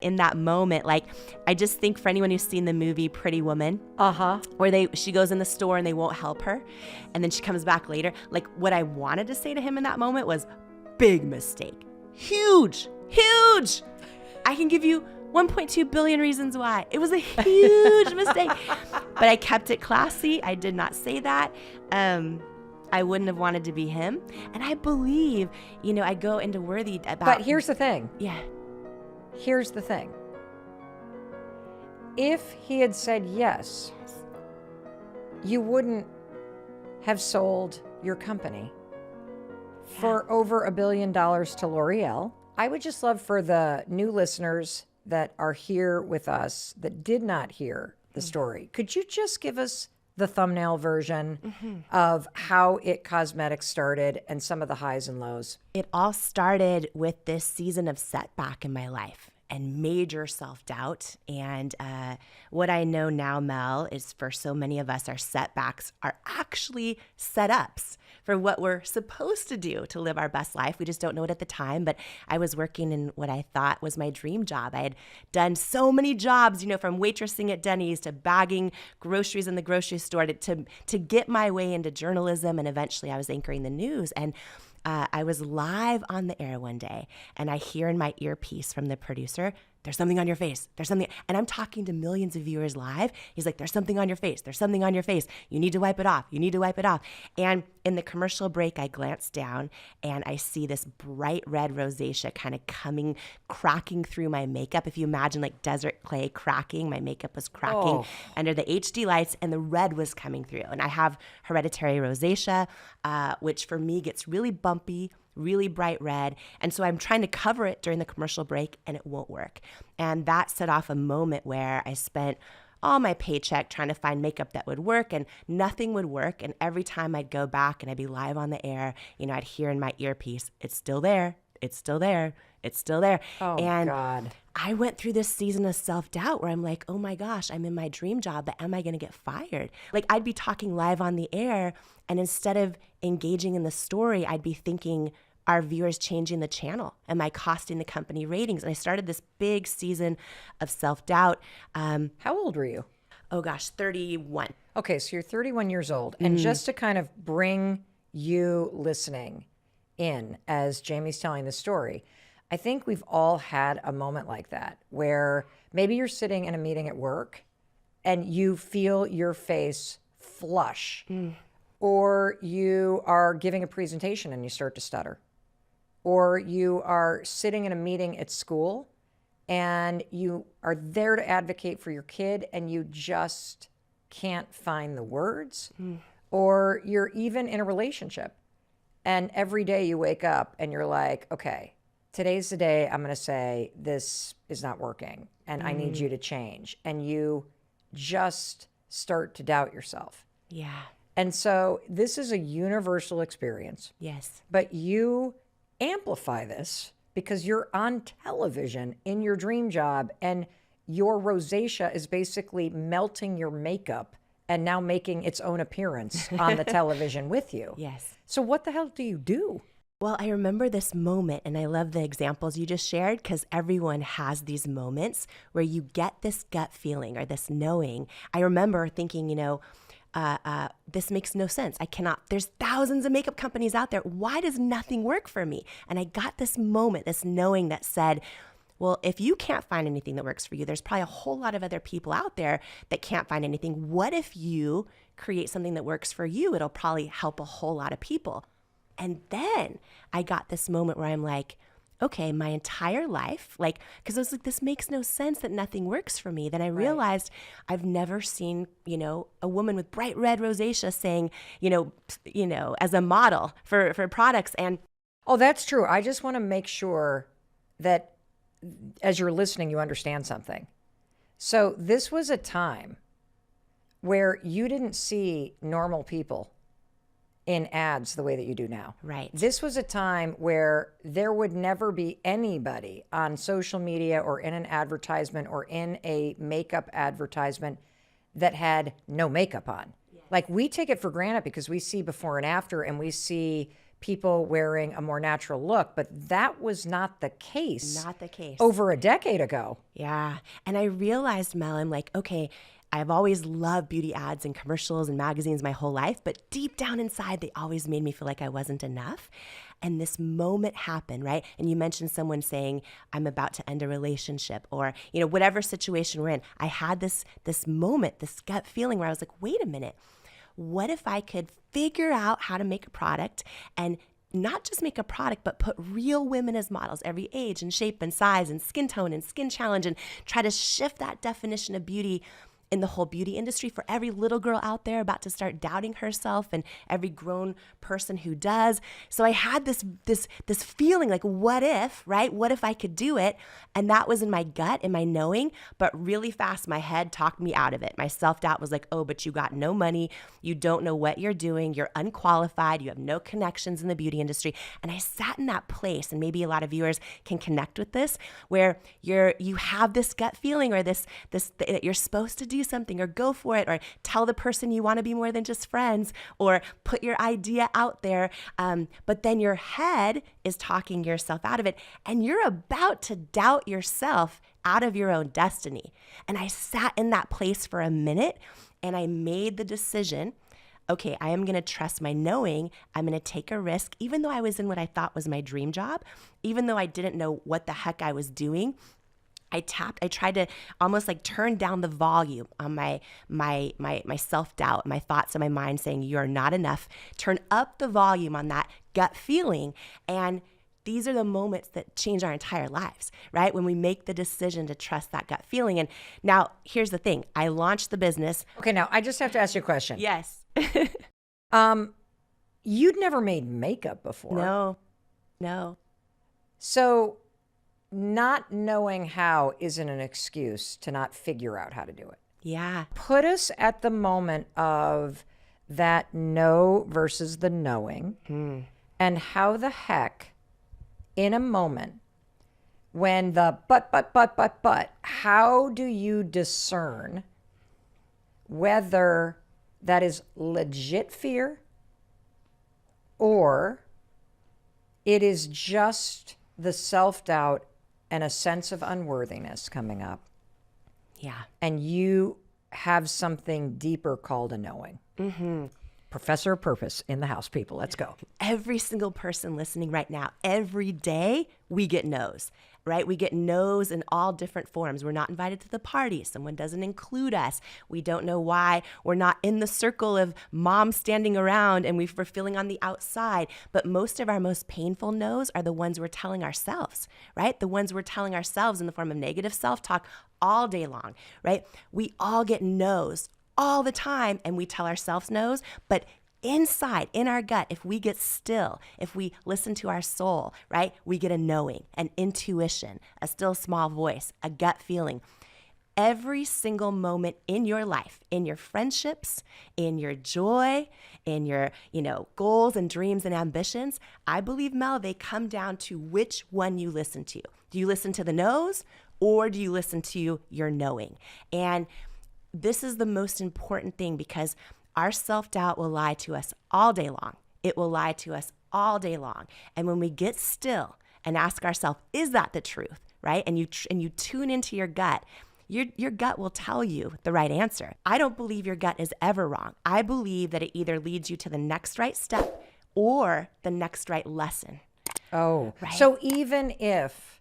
In that moment, like, I just think for anyone who's seen the movie Pretty Woman, where she goes in the store and they won't help her, and then she comes back later. Like, what I wanted to say to him in that moment was, big mistake, huge. I can give you 1.2 billion reasons why. It was a huge mistake, but I kept it classy. I did not say that. I wouldn't have wanted to be him, and I believe, I go into Worthy about. But here's the thing. Yeah. Here's the thing. If he had said yes, you wouldn't have sold your company for over $1 billion to L'Oreal. I would just love for the new listeners that are here with us that did not hear the story, could you just give us the thumbnail version of how It Cosmetics started and some of the highs and lows? It all started with this season of setback in my life and major self-doubt. And what I know now, Mel, is for so many of us, our setbacks are actually setups for what we're supposed to do to live our best life. We just don't know it at the time. But I was working in what I thought was my dream job. I had done so many jobs, from waitressing at Denny's to bagging groceries in the grocery store to get my way into journalism. And eventually I was anchoring the news. And I was live on the air one day, and I hear in my earpiece from the producer, "There's something on your face. There's something." And I'm talking to millions of viewers live. He's like, "There's something on your face. There's something on your face. You need to wipe it off. You need to wipe it off." And in the commercial break, I glance down and I see this bright red rosacea kind of cracking through my makeup. If you imagine like desert clay cracking, my makeup was cracking under the HD lights, and the red was coming through. And I have hereditary rosacea, which for me gets really bumpy, really bright red. And so I'm trying to cover it during the commercial break, and it won't work. And that set off a moment where I spent all my paycheck trying to find makeup that would work, and nothing would work. And every time I'd go back and I'd be live on the air, I'd hear in my earpiece, "It's still there. It's still there. It's still there." Oh, and God. I went through this season of self-doubt where I'm like, oh my gosh, I'm in my dream job, but am I going to get fired? Like, I'd be talking live on the air, and instead of engaging in the story, I'd be thinking, are viewers changing the channel? Am I costing the company ratings? And I started this big season of self-doubt. How old were you? Oh gosh, 31. Okay, so you're 31 years old. And just to kind of bring you listening in as Jamie's telling the story, I think we've all had a moment like that where maybe you're sitting in a meeting at work and you feel your face flush, or you are giving a presentation and you start to stutter. Or you are sitting in a meeting at school and you are there to advocate for your kid and you just can't find the words. Or you're even in a relationship and every day you wake up and you're like, okay, today's the day I'm going to say this is not working and I need you to change. And you just start to doubt yourself. Yeah. And so this is a universal experience. Yes. But you amplify this because you're on television in your dream job and your rosacea is basically melting your makeup and now making its own appearance on the television with you. Yes. So what the hell do you do? Well, I remember this moment, and I love the examples you just shared because everyone has these moments where you get this gut feeling or this knowing. I remember thinking, this makes no sense. There's thousands of makeup companies out there. Why does nothing work for me? And I got this moment, this knowing that said, well, if you can't find anything that works for you, there's probably a whole lot of other people out there that can't find anything. What if you create something that works for you? It'll probably help a whole lot of people. And then I got this moment where I'm like, okay, my entire life, because I was like, this makes no sense that nothing works for me. Then I realized I've never seen, a woman with bright red rosacea saying, as a model for products. And oh, that's true. I just want to make sure that as you're listening, you understand something. So this was a time where you didn't see normal people in ads the way that you do now. Right. This was a time where there would never be anybody on social media or in an advertisement or in a makeup advertisement that had no makeup on. Yeah. Like, we take it for granted because we see before and after and we see people wearing a more natural look, but that was not the case. Not the case. Over a decade ago. Yeah. And I realized, Mel, I'm like, okay, I've always loved beauty ads and commercials and magazines my whole life, but deep down inside, they always made me feel like I wasn't enough. And this moment happened, right? And you mentioned someone saying, I'm about to end a relationship, or, whatever situation we're in. I had this moment, this gut feeling where I was like, wait a minute, what if I could figure out how to make a product, and not just make a product, but put real women as models, every age and shape and size and skin tone and skin challenge, and try to shift that definition of beauty in the whole beauty industry for every little girl out there about to start doubting herself, and every grown person who does. So I had this feeling like, what if, right? What if I could do it? And that was in my gut, in my knowing, but really fast my head talked me out of it. My self-doubt was like, oh, but you got no money. You don't know what you're doing. You're unqualified. You have no connections in the beauty industry. And I sat in that place, and maybe a lot of viewers can connect with this, where you have this gut feeling, or this that you're supposed to do something, or go for it, or tell the person you want to be more than just friends, or put your idea out there. But then your head is talking yourself out of it, and you're about to doubt yourself out of your own destiny. And I sat in that place for a minute, and I made the decision, okay, I am going to trust my knowing. I'm going to take a risk, even though I was in what I thought was my dream job, even though I didn't know what the heck I was doing. I tried to almost like turn down the volume on my self-doubt, my thoughts in my mind saying, you're not enough. Turn up the volume on that gut feeling. And these are the moments that change our entire lives, right? When we make the decision to trust that gut feeling. And now here's the thing. I launched the business. Okay, now I just have to ask you a question. Yes. You'd never made makeup before. No. So not knowing how isn't an excuse to not figure out how to do it. Yeah. Put us at the moment of that know versus the knowing, and how the heck, in a moment when the but, how do you discern whether that is legit fear or it is just the self-doubt and a sense of unworthiness coming up? Yeah. And you have something deeper called a knowing. Mm-hmm. Professor of Purpose in the house, people. Let's go. Every single person listening right now, every day we get no's, right? We get no's in all different forms. We're not invited to the party. Someone doesn't include us. We don't know why. We're not in the circle of moms standing around, and we're feeling on the outside. But most of our most painful no's are the ones we're telling ourselves, right? The ones we're telling ourselves in the form of negative self-talk all day long, right? We all get no's all the time, and we tell ourselves no's, but inside, in our gut, if we get still, if we listen to our soul, right, we get a knowing, an intuition, a still small voice, a gut feeling. Every single moment in your life, in your friendships, in your joy, in your, goals and dreams and ambitions, I believe, Mel, they come down to which one you listen to. Do you listen to the no's, or do you listen to your knowing? And this is the most important thing, because our self-doubt will lie to us all day long. It will lie to us all day long. And when we get still and ask ourselves, is that the truth, right? And you tune into your gut, your gut will tell you the right answer. I don't believe your gut is ever wrong. I believe that it either leads you to the next right step or the next right lesson. Oh, right. So even if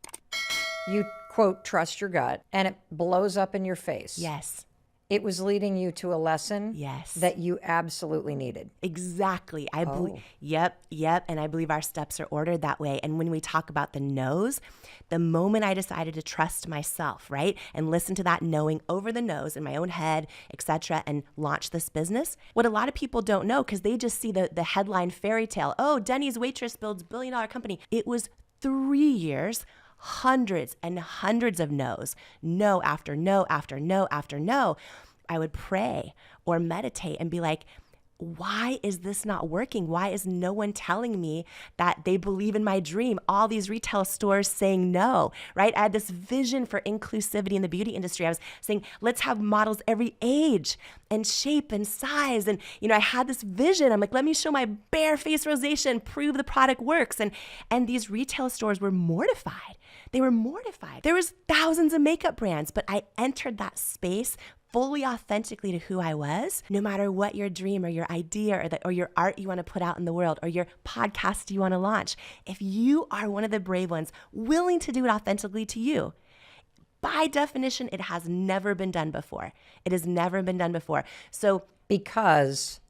you, quote, trust your gut and it blows up in your face. Yes. It was leading you to a lesson that you absolutely needed. Exactly. I believe. Yep. And I believe our steps are ordered that way. And when we talk about the no's, the moment I decided to trust myself, right, and listen to that knowing over the no's in my own head, etc., and launch this business, what a lot of people don't know, because they just see the headline fairy tale. Oh, Denny's waitress builds billion-dollar company. It was 3 years, hundreds and hundreds of no's, no after no after no after no. I would pray or meditate and be like, why is this not working? Why is no one telling me that they believe in my dream? All these retail stores saying no, right? I had this vision for inclusivity in the beauty industry. I was saying, let's have models every age and shape and size. And, I had this vision. I'm like, let me show my bare face rosacea and prove the product works. And these retail stores were mortified. They were mortified. There was thousands of makeup brands, but I entered that space fully authentically to who I was. No matter what your dream or your idea or your art you want to put out in the world or your podcast you want to launch, if you are one of the brave ones willing to do it authentically to you, by definition, it has never been done before. It has never been done before. So because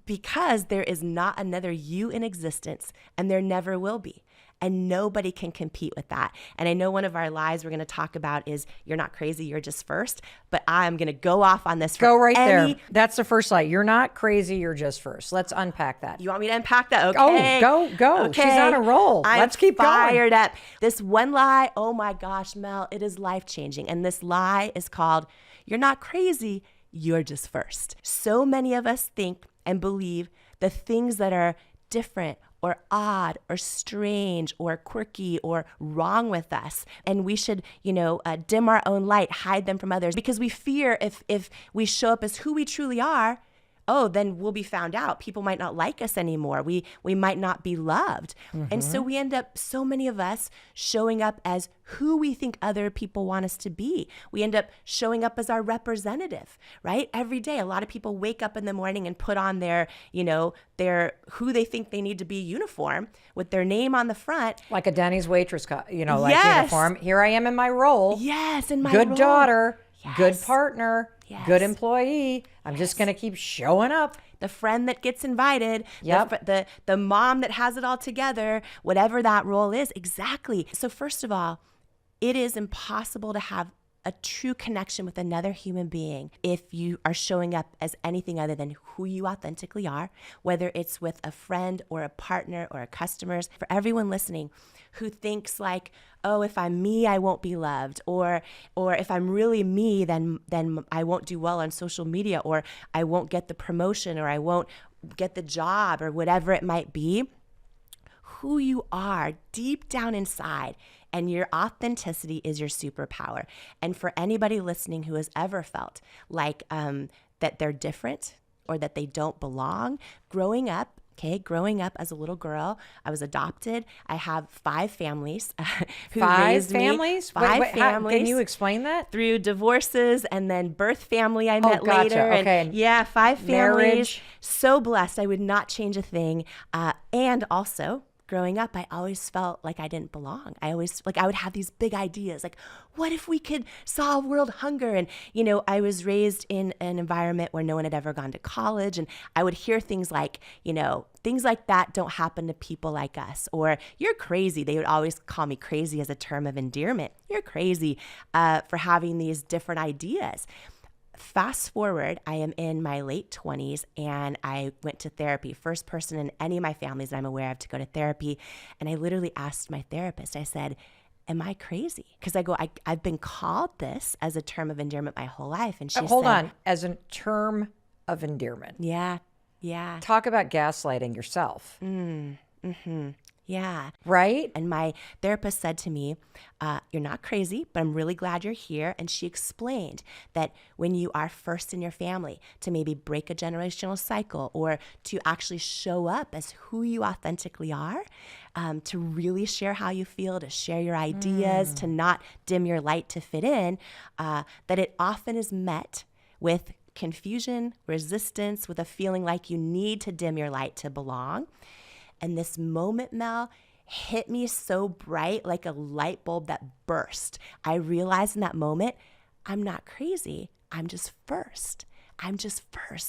there is not another you in existence, and there never will be. And nobody can compete with that. And I know one of our lies we're going to talk about is you're not crazy, you're just first. But I'm going to go off on this. Go right there. That's the first lie. You're not crazy, you're just first. Let's unpack that. You want me to unpack that? Okay. Oh, go. Okay. She's on a roll. Let's keep going. I'm fired up. This one lie, oh my gosh, Mel, it is life-changing. And this lie is called, you're not crazy, you're just first. So many of us think and believe the things that are different or odd or strange or quirky or wrong with us. And we should, dim our own light, hide them from others, because we fear if we show up as who we truly are, then we'll be found out. People might not like us anymore. We might not be loved. Mm-hmm. And so we end up, so many of us, showing up as who we think other people want us to be. We end up showing up as our representative, right? Every day, a lot of people wake up in the morning and put on their who they think they need to be uniform with their name on the front. Like a Denny's waitress, uniform. Here I am in my role. Yes, in my role. Good daughter. Yes. Good partner, yes. Good employee. I'm just going to keep showing up. The friend that gets invited, yep. the mom that has it all together, whatever that role is, exactly. So first of all, it is impossible to have a true connection with another human being if you are showing up as anything other than who you authentically are, whether it's with a friend or a partner or a customer. For everyone listening who thinks like, oh, if I'm me, I won't be loved, or if I'm really me, then I won't do well on social media, or I won't get the promotion, or I won't get the job, or whatever it might be. Who you are deep down inside and your authenticity is your superpower. And for anybody listening who has ever felt like that they're different or that they don't belong, growing up as a little girl, I was adopted. I have 5 families who raised me. 5 families. Can you explain that? Through divorces and then birth family I met gotcha. later. Okay. And 5 families. Marriage. So blessed. I would not change a thing. And also, growing up, I always felt like I didn't belong. I would have these big ideas, like, what if we could solve world hunger? And, I was raised in an environment where no one had ever gone to college. And I would hear things like, things like that don't happen to people like us. Or you're crazy. They would always call me crazy as a term of endearment. You're crazy for having these different ideas. Fast forward, I am in my late 20s and I went to therapy. First person in any of my families that I'm aware of to go to therapy. And I literally asked my therapist, I said, am I crazy? Because I've been called this as a term of endearment my whole life. And she Hold on, as a term of endearment. Yeah. Talk about gaslighting yourself. Mm-hmm. Yeah. Right? And my therapist said to me, you're not crazy, but I'm really glad you're here. And she explained that when you are first in your family, to maybe break a generational cycle or to actually show up as who you authentically are, to really share how you feel, to share your ideas, to not dim your light to fit in, that it often is met with confusion, resistance, with a feeling like you need to dim your light to belong. And this moment, Mel, hit me so bright, like a light bulb that burst. I realized in that moment, I'm not crazy. I'm just first.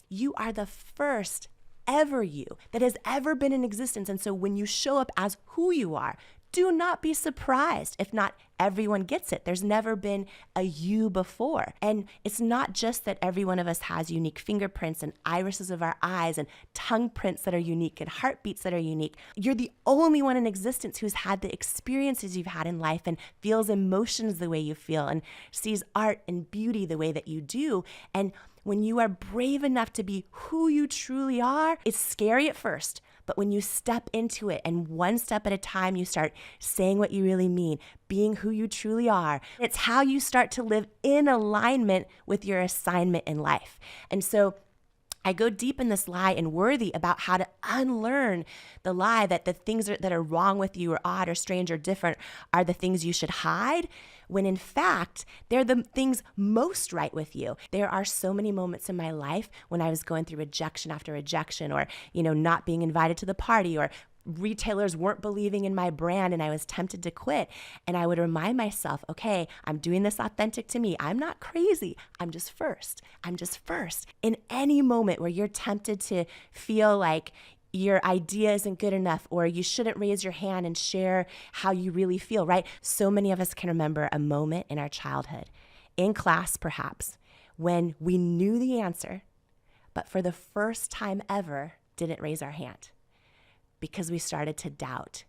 You are the first ever you that has ever been in existence. And so when you show up as who you are, do not be surprised if not everyone gets it. There's never been a you before. And it's not just that every one of us has unique fingerprints and irises of our eyes and tongue prints that are unique and heartbeats that are unique. You're the only one in existence who's had the experiences you've had in life and feels emotions the way you feel and sees art and beauty the way that you do. And when you are brave enough to be who you truly are, it's scary at first. But when you step into it and one step at a time, you start saying what you really mean, being who you truly are. It's how you start to live in alignment with your assignment in life. And so I go deep in this lie in Worthy about how to unlearn the lie that the things that are wrong with you or odd or strange or different are the things you should hide, when in fact, they're the things most right with you. There are so many moments in my life when I was going through rejection after rejection, or, not being invited to the party, or retailers weren't believing in my brand and I was tempted to quit. And I would remind myself, okay, I'm doing this authentic to me. I'm not crazy. I'm just first. I'm just first. In any moment where you're tempted to feel like your idea isn't good enough, or you shouldn't raise your hand and share how you really feel, right? So many of us can remember a moment in our childhood, in class perhaps, when we knew the answer, but for the first time ever didn't raise our hand because we started to doubt,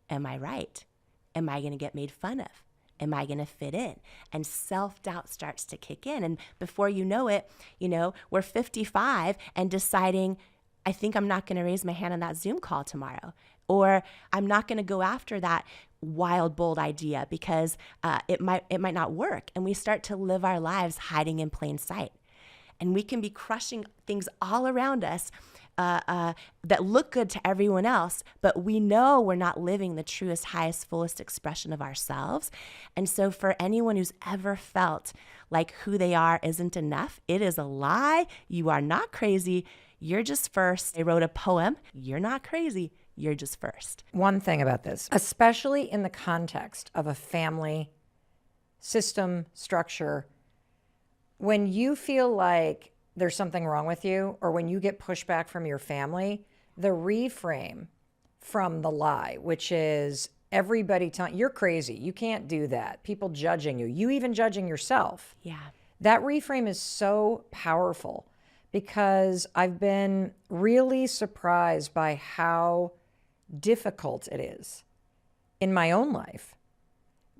am I right? Am I going to get made fun of? Am I going to fit in? And self-doubt starts to kick in. And before you know it, we're 55 and deciding, I think I'm not going to raise my hand on that Zoom call tomorrow, or I'm not going to go after that wild, bold idea because it might not work. And we start to live our lives hiding in plain sight. And we can be crushing things all around us that look good to everyone else, but we know we're not living the truest, highest, fullest expression of ourselves. And so for anyone who's ever felt like who they are isn't enough, it is a lie. You are not crazy. You're just first. I wrote a poem. You're not crazy. You're just first. One thing about this, especially in the context of a family system structure, when you feel like there's something wrong with you, or when you get pushback from your family, the reframe from the lie, which is everybody telling you're crazy, you can't do that, people judging you even judging yourself. Yeah. That reframe is so powerful, because I've been really surprised by how difficult it is in my own life.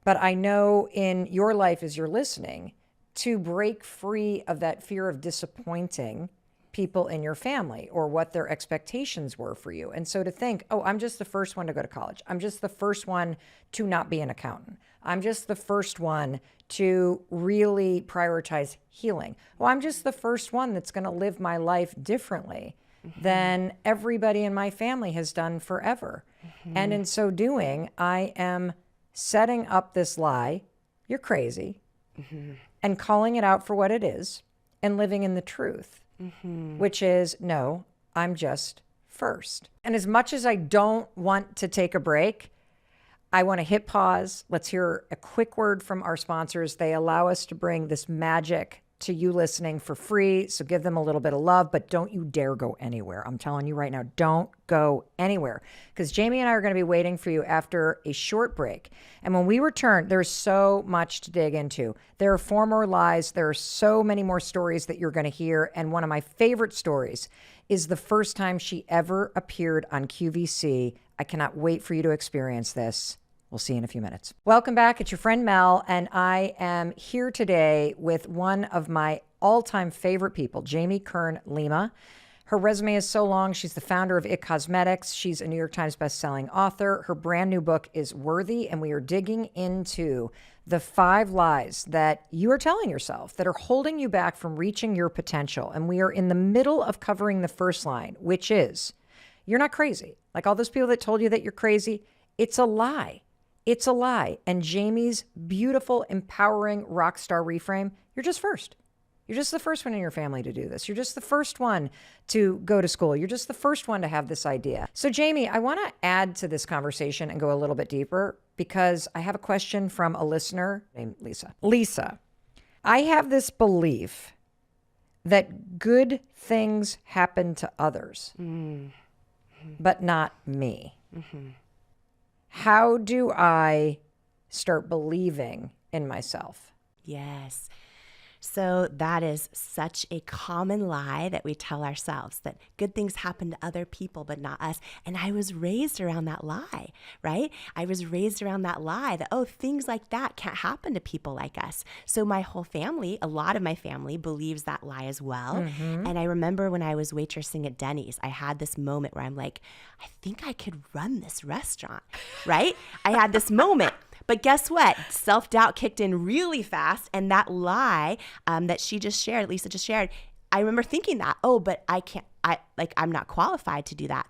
But I know in your life, as you're listening, to break free of that fear of disappointing people in your family or what their expectations were for you. And so to think, oh, I'm just the first one to go to college. I'm just the first one to not be an accountant. I'm just the first one to really prioritize healing. Well, I'm just the first one that's going to live my life differently than everybody in my family has done forever. And in so doing, I am setting up this lie, you're crazy, and calling it out for what it is and living in the truth, which is, no, I'm just first. And as much as I don't want to take a break, I want to hit pause. Let's hear a quick word from our sponsors. They allow us to bring this magic to you listening for free. So give them a little bit of love, but don't you dare go anywhere. I'm telling you right now, don't go anywhere, because Jamie and I are going to be waiting for you after a short break. And when we return, there's so much to dig into. There are 4 more lies. There are so many more stories that you're going to hear. And one of my favorite stories is the first time she ever appeared on QVC. I cannot wait for you to experience this. We'll see you in a few minutes. Welcome back. It's your friend Mel, and I am here today with one of my all-time favorite people, Jamie Kern Lima. Her resume is so long. She's the founder of It Cosmetics. She's a New York Times bestselling author. Her brand new book is Worthy, and we are digging into the 5 lies that you are telling yourself that are holding you back from reaching your potential. And we are in the middle of covering the first line, which is, you're not crazy. Like all those people that told you that you're crazy, it's a lie. It's a lie. And Jamie's beautiful, empowering rock star reframe, you're just first. You're just the first one in your family to do this. You're just the first one to go to school. You're just the first one to have this idea. So Jamie, I want to add to this conversation and go a little bit deeper, because I have a question from a listener named Lisa. Lisa, I have this belief that good things happen to others, but not me. How do I start believing in myself? Yes. So that is such a common lie that we tell ourselves, that good things happen to other people, but not us. And I was raised around that lie, right? I was raised around that lie that, oh, things like that can't happen to people like us. So my whole family, a lot of my family believes that lie as well. And I remember when I was waitressing at Denny's, I had this moment where I'm like, I think I could run this restaurant, right? I had this moment. But guess what? Self-doubt kicked in really fast. And that lie that she just shared, Lisa just shared, I remember thinking that, oh, but I can't, I'm not qualified to do that.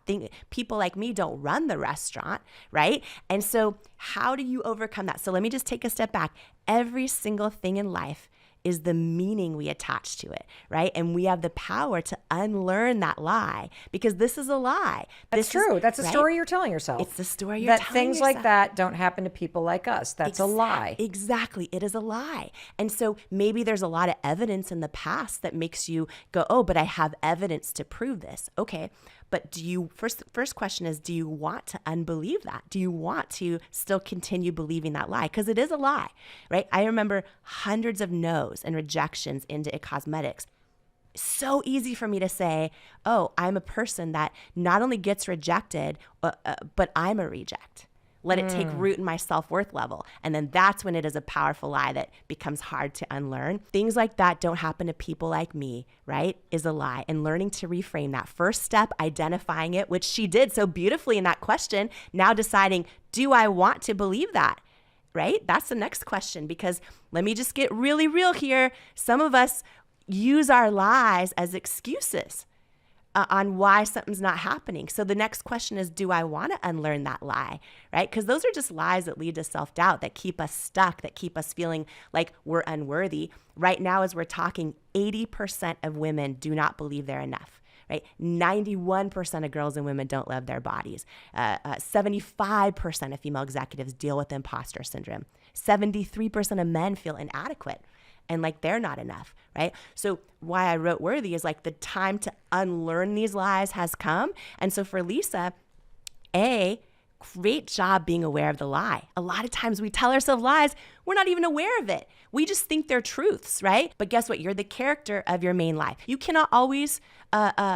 People like me don't run the restaurant, right? And so how do you overcome that? So let me just take a step back. Every single thing in life is the meaning we attach to it, right? And we have the power to unlearn that lie, because this is a lie. That's true. That's a right? story you're telling yourself. It's the story you're telling that things yourself. like that don't happen to people like us. That's a lie. Exactly. It is a lie. And so maybe there's a lot of evidence in the past that makes you go, oh, but I have evidence to prove this. Okay. But first question is, do you want to unbelieve that? Do you want to still continue believing that lie? Because it is a lie, right? I remember hundreds of no's and rejections into It Cosmetics. So easy for me to say, oh, I'm a person that not only gets rejected, but I'm a reject. Let it take root in my self-worth level. And then that's when it is a powerful lie that becomes hard to unlearn. Things like that don't happen to people like me, right? Is a lie. And learning to reframe that first step, identifying it, which she did so beautifully in that question, now deciding, do I want to believe that? Right? That's the next question, because let me just get really real here. Some of us use our lies as excuses on why something's not happening. So the next question is, do I want to unlearn that lie, right? Because those are just lies that lead to self-doubt, that keep us stuck, that keep us feeling like we're unworthy. Right now, as we're talking, 80% of women do not believe they're enough, right? 91% of girls and women don't love their bodies. 75% of female executives deal with imposter syndrome. 73% of men feel inadequate and like they're not enough, right? So why I wrote Worthy is like the time to unlearn these lies has come. And so for Lisa, great job being aware of the lie. A lot of times we tell ourselves lies, we're not even aware of it. We just think they're truths, right? But guess what? You're the character of your main life. You cannot always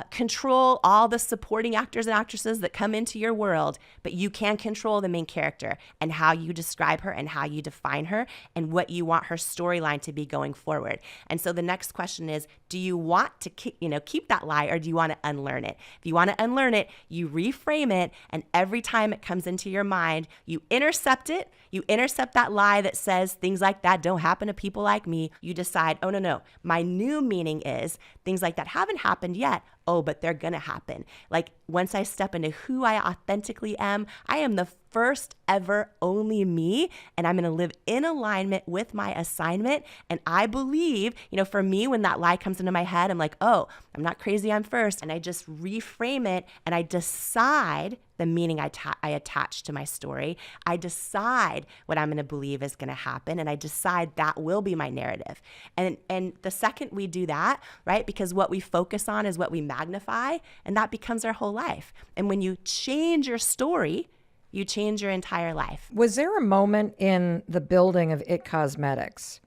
control all the supporting actors and actresses that come into your world, but you can control the main character and how you describe her and how you define her and what you want her storyline to be going forward. And so the next question is, do you want to keep that lie, or do you want to unlearn it? If you want to unlearn it, you reframe it, and every time it comes into your mind, you intercept it. You intercept that lie that says things like that don't happen to people like me. You decide, oh, no, my new meaning is things like that haven't happened yet. Oh, but they're going to happen. Like once I step into who I authentically am, I am the first ever only me, and I'm going to live in alignment with my assignment. And I believe, for me, when that lie comes into my head, I'm like, oh, I'm not crazy, I'm first. And I just reframe it, and I decide the meaning I attach to my story. I decide what I'm going to believe is going to happen, and I decide that will be my narrative. And the second we do that, right, because what we focus on is what we magnify, and that becomes our whole life. And when you change your story, you change your entire life. Was there a moment in the building of It Cosmetics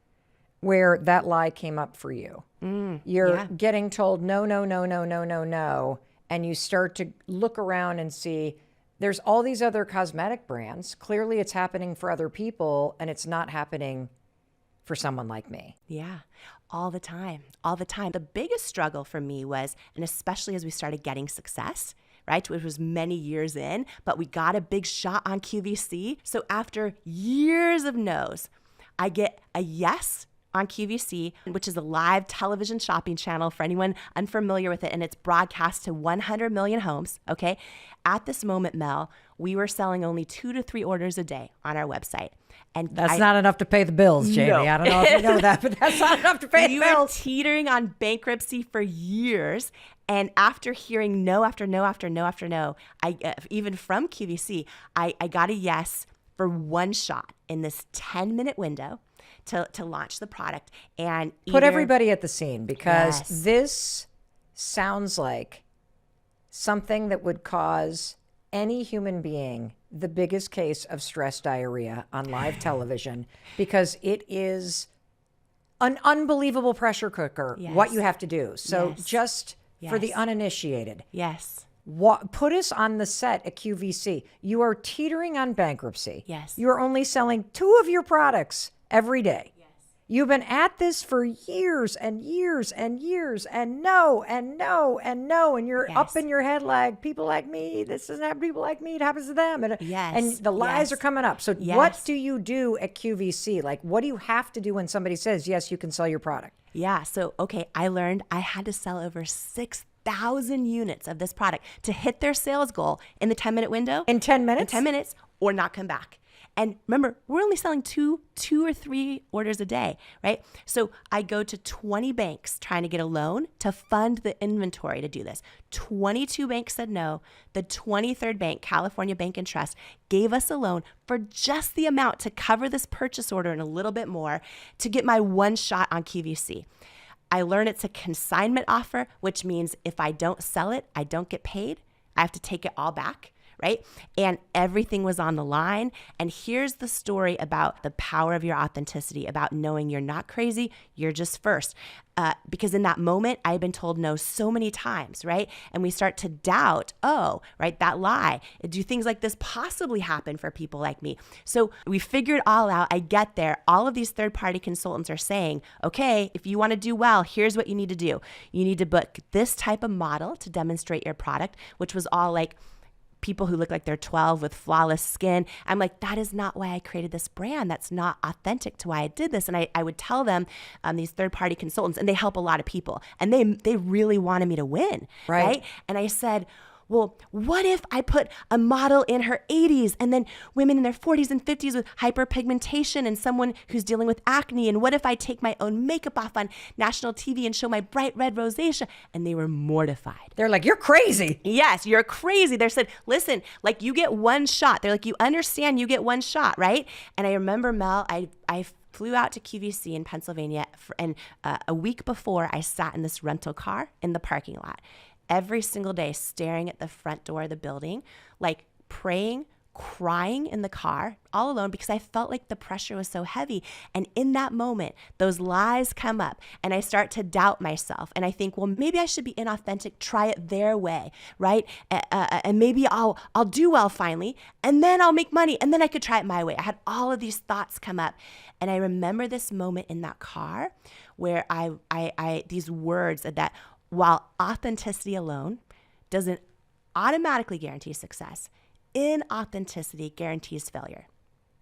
where that lie came up for you? You're getting told no, and you start to look around and see there's all these other cosmetic brands. Clearly it's happening for other people, and it's not happening for someone like me. Yeah, all the time. The biggest struggle for me was, and especially as we started getting success, right, which was many years in, but we got a big shot on QVC. So after years of no's, I get a yes on QVC, which is a live television shopping channel for anyone unfamiliar with it, and it's broadcast to 100 million homes, okay? At this moment, Mel, we were selling only 2 to 3 orders a day on our website. And that's not enough to pay the bills, Jamie. No. I don't know if you know that, but that's not enough to pay the bills. We were teetering on bankruptcy for years. And after hearing no after no after no after no, even from QVC, I got a yes for one shot in this 10-minute window to launch the product. And put everybody at the scene, because this sounds like something that would cause any human being the biggest case of stress diarrhea on live television because it is an unbelievable pressure cooker, what you have to do. So just for the uninitiated. Yes. Put us on the set at QVC. You are teetering on bankruptcy. Yes. You are only selling 2 of your products every day. Yes. You've been at this for years and years and years, and no, and no, and no. And you're up in your head like, people like me, this doesn't happen to people like me, it happens to them. And, and the lies are coming up. So what do you do at QVC? Like, what do you have to do when somebody says, yes, you can sell your product? Yeah. So, okay, I learned I had to sell over 6,000 units of this product to hit their sales goal in the 10-minute window. In 10 minutes? In 10 minutes or not come back. And remember, we're only selling two or three orders a day, right? So I go to 20 banks trying to get a loan to fund the inventory to do this. 22 banks said no. The 23rd bank, California Bank and Trust, gave us a loan for just the amount to cover this purchase order and a little bit more to get my one shot on QVC. I learned it's a consignment offer, which means if I don't sell it, I don't get paid. I have to take it all back. Right? And everything was on the line. And here's the story about the power of your authenticity, about knowing you're not crazy, you're just first. Because in that moment, I've been told no so many times, right? And we start to doubt, right, that lie. Do things like this possibly happen for people like me? So we figured it all out. I get there. All of these third-party consultants are saying, okay, if you want to do well, here's what you need to do. You need to book this type of model to demonstrate your product, which was all like, people who look like they're 12 with flawless skin. I'm like, that is not why I created this brand. That's not authentic to why I did this. And I would tell them, these third-party consultants, and they help a lot of people. And they really wanted me to win, right? And I said, well, what if I put a model in her 80s and then women in their 40s and 50s with hyperpigmentation and someone who's dealing with acne? And what if I take my own makeup off on national TV and show my bright red rosacea? And they were mortified. They're like, you're crazy. Yes, you're crazy. They said, listen, like you get one shot. They're like, you understand you get one shot, right? And I remember, Mel, I flew out to QVC in Pennsylvania and a week before I sat in this rental car in the parking lot. Every single day staring at the front door of the building, like praying, crying in the car all alone because I felt like the pressure was so heavy. And in that moment, those lies come up and I start to doubt myself. And I think, well, maybe I should be inauthentic, try it their way, right? And maybe I'll do well finally, and then I'll make money, and then I could try it my way. I had all of these thoughts come up. And I remember this moment in that car where I these words that while authenticity alone doesn't automatically guarantee success, inauthenticity guarantees failure.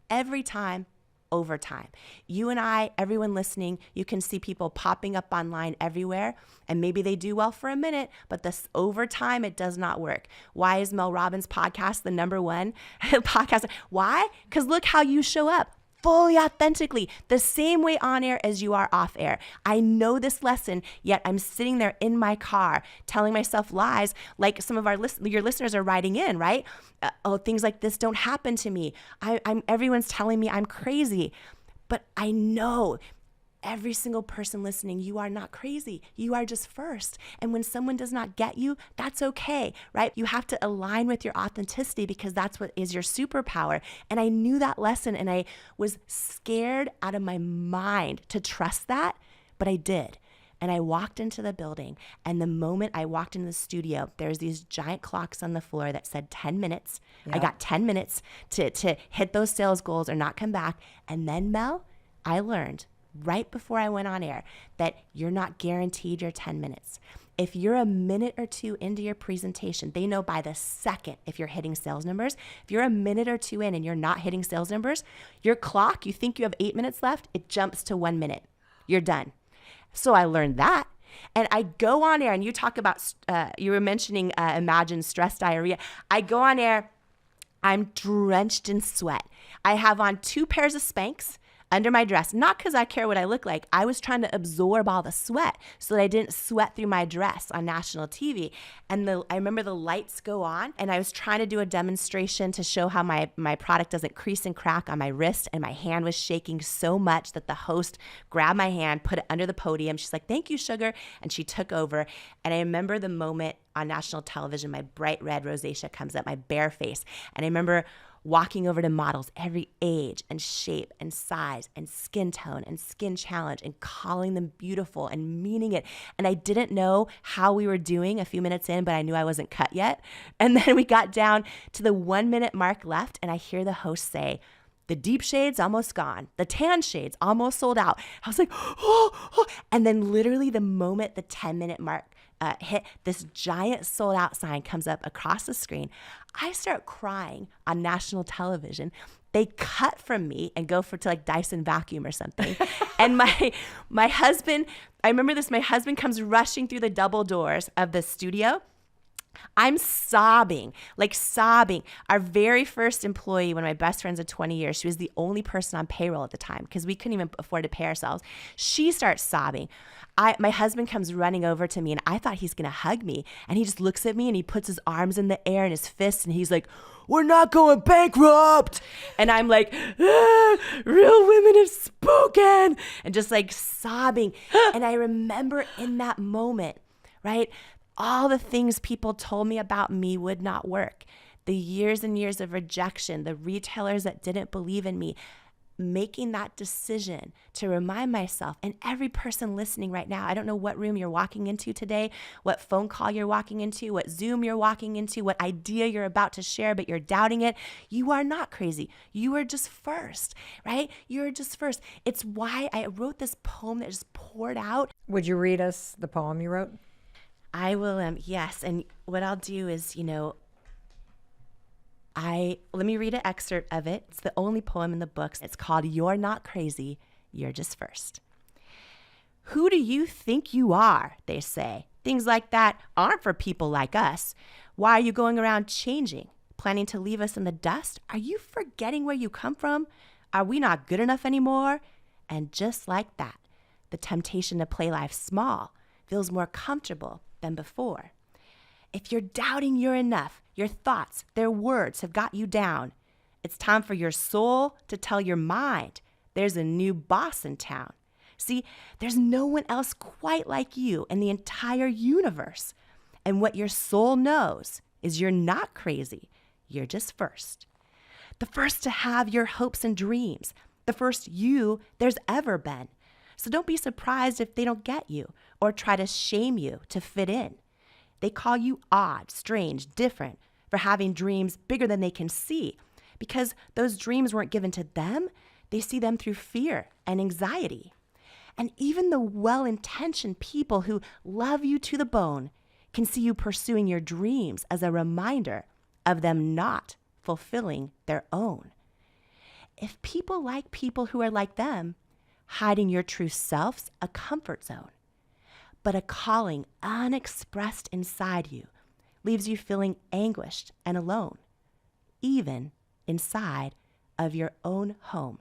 Every time, over time. You and I, everyone listening, you can see people popping up online everywhere, and maybe they do well for a minute, but this over time, it does not work. Why is Mel Robbins' podcast the #1 podcast? Why? Because look how you show up. Fully authentically, the same way on air as you are off air. I know this lesson, yet I'm sitting there in my car telling myself lies like some of your listeners are writing in, right? Things like this don't happen to me. Everyone's telling me I'm crazy. But I know every single person listening, you are not crazy. You are just first. And when someone does not get you, that's okay, right? You have to align with your authenticity because that's what is your superpower. And I knew that lesson and I was scared out of my mind to trust that, but I did. And I walked into the building, and the moment I walked into the studio, there's these giant clocks on the floor that said 10 minutes. Yeah. I got 10 minutes to hit those sales goals or not come back. And then, Mel, I learned right before I went on air that you're not guaranteed your 10 minutes. If you're a minute or two into your presentation, they know by the second if you're hitting sales numbers. If you're a minute or two in and you're not hitting sales numbers, your clock, you think you have 8 minutes left, it jumps to 1 minute. You're done. So I learned that. And I go on air, and you talk about, you were mentioning Imagine stress diarrhea. I go on air, I'm drenched in sweat. I have on 2 pairs of Spanx. under my dress, not because I care what I look like. I was trying to absorb all the sweat so that I didn't sweat through my dress on national TV. And I remember the lights go on, and I was trying to do a demonstration to show how my product doesn't crease and crack on my wrist, and my hand was shaking so much that the host grabbed my hand, put it under the podium. She's like, "Thank you, sugar," and she took over. And I remember the moment on national television, my bright red rosacea comes up, my bare face, and I remember walking over to models every age and shape and size and skin tone and skin challenge and calling them beautiful and meaning it. And I didn't know how we were doing a few minutes in, but I knew I wasn't cut yet. And then we got down to the 1 minute mark left, and I hear the host say, "The deep shade's almost gone. The tan shade's almost sold out." I was like, oh. And then literally the moment the 10-minute mark hit, this giant sold out sign comes up across the screen. I start crying on national television. They cut from me and go to like Dyson vacuum or something. And my husband, I remember this, my husband comes rushing through the double doors of the studio. I'm sobbing. Our very first employee, one of my best friends of 20 years, she was the only person on payroll at the time because we couldn't even afford to pay ourselves. She starts sobbing. My husband comes running over to me, and I thought he's going to hug me. And he just looks at me, and he puts his arms in the air and his fists, and he's like, "We're not going bankrupt." And I'm like, "Real women have spoken," and just like sobbing. And I remember in that moment, right, all the things people told me about me would not work. The years and years of rejection, the retailers that didn't believe in me, making that decision to remind myself, and every person listening right now, I don't know what room you're walking into today, what phone call you're walking into, what Zoom you're walking into, what idea you're about to share, but you're doubting it. You are not crazy. You are just first, right? You're just first. It's why I wrote this poem that just poured out. Would you read us the poem you wrote? I will, yes. And what I'll do is, let me read an excerpt of it. It's the only poem in the book. It's called "You're Not Crazy, You're Just First." "Who do you think you are?" they say. "Things like that aren't for people like us. Why are you going around changing, planning to leave us in the dust? Are you forgetting where you come from? Are we not good enough anymore?" And just like that, the temptation to play life small feels more comfortable than before. If you're doubting you're enough, your thoughts, their words have got you down. It's time for your soul to tell your mind there's a new boss in town. See, there's no one else quite like you in the entire universe. And what your soul knows is you're not crazy. You're just first. The first to have your hopes and dreams. The first you there's ever been. So don't be surprised if they don't get you or try to shame you to fit in. They call you odd, strange, different for having dreams bigger than they can see because those dreams weren't given to them. They see them through fear and anxiety. And even the well-intentioned people who love you to the bone can see you pursuing your dreams as a reminder of them not fulfilling their own. If people like people who are like them, hiding your true self's a comfort zone. But a calling unexpressed inside you leaves you feeling anguished and alone, even inside of your own home.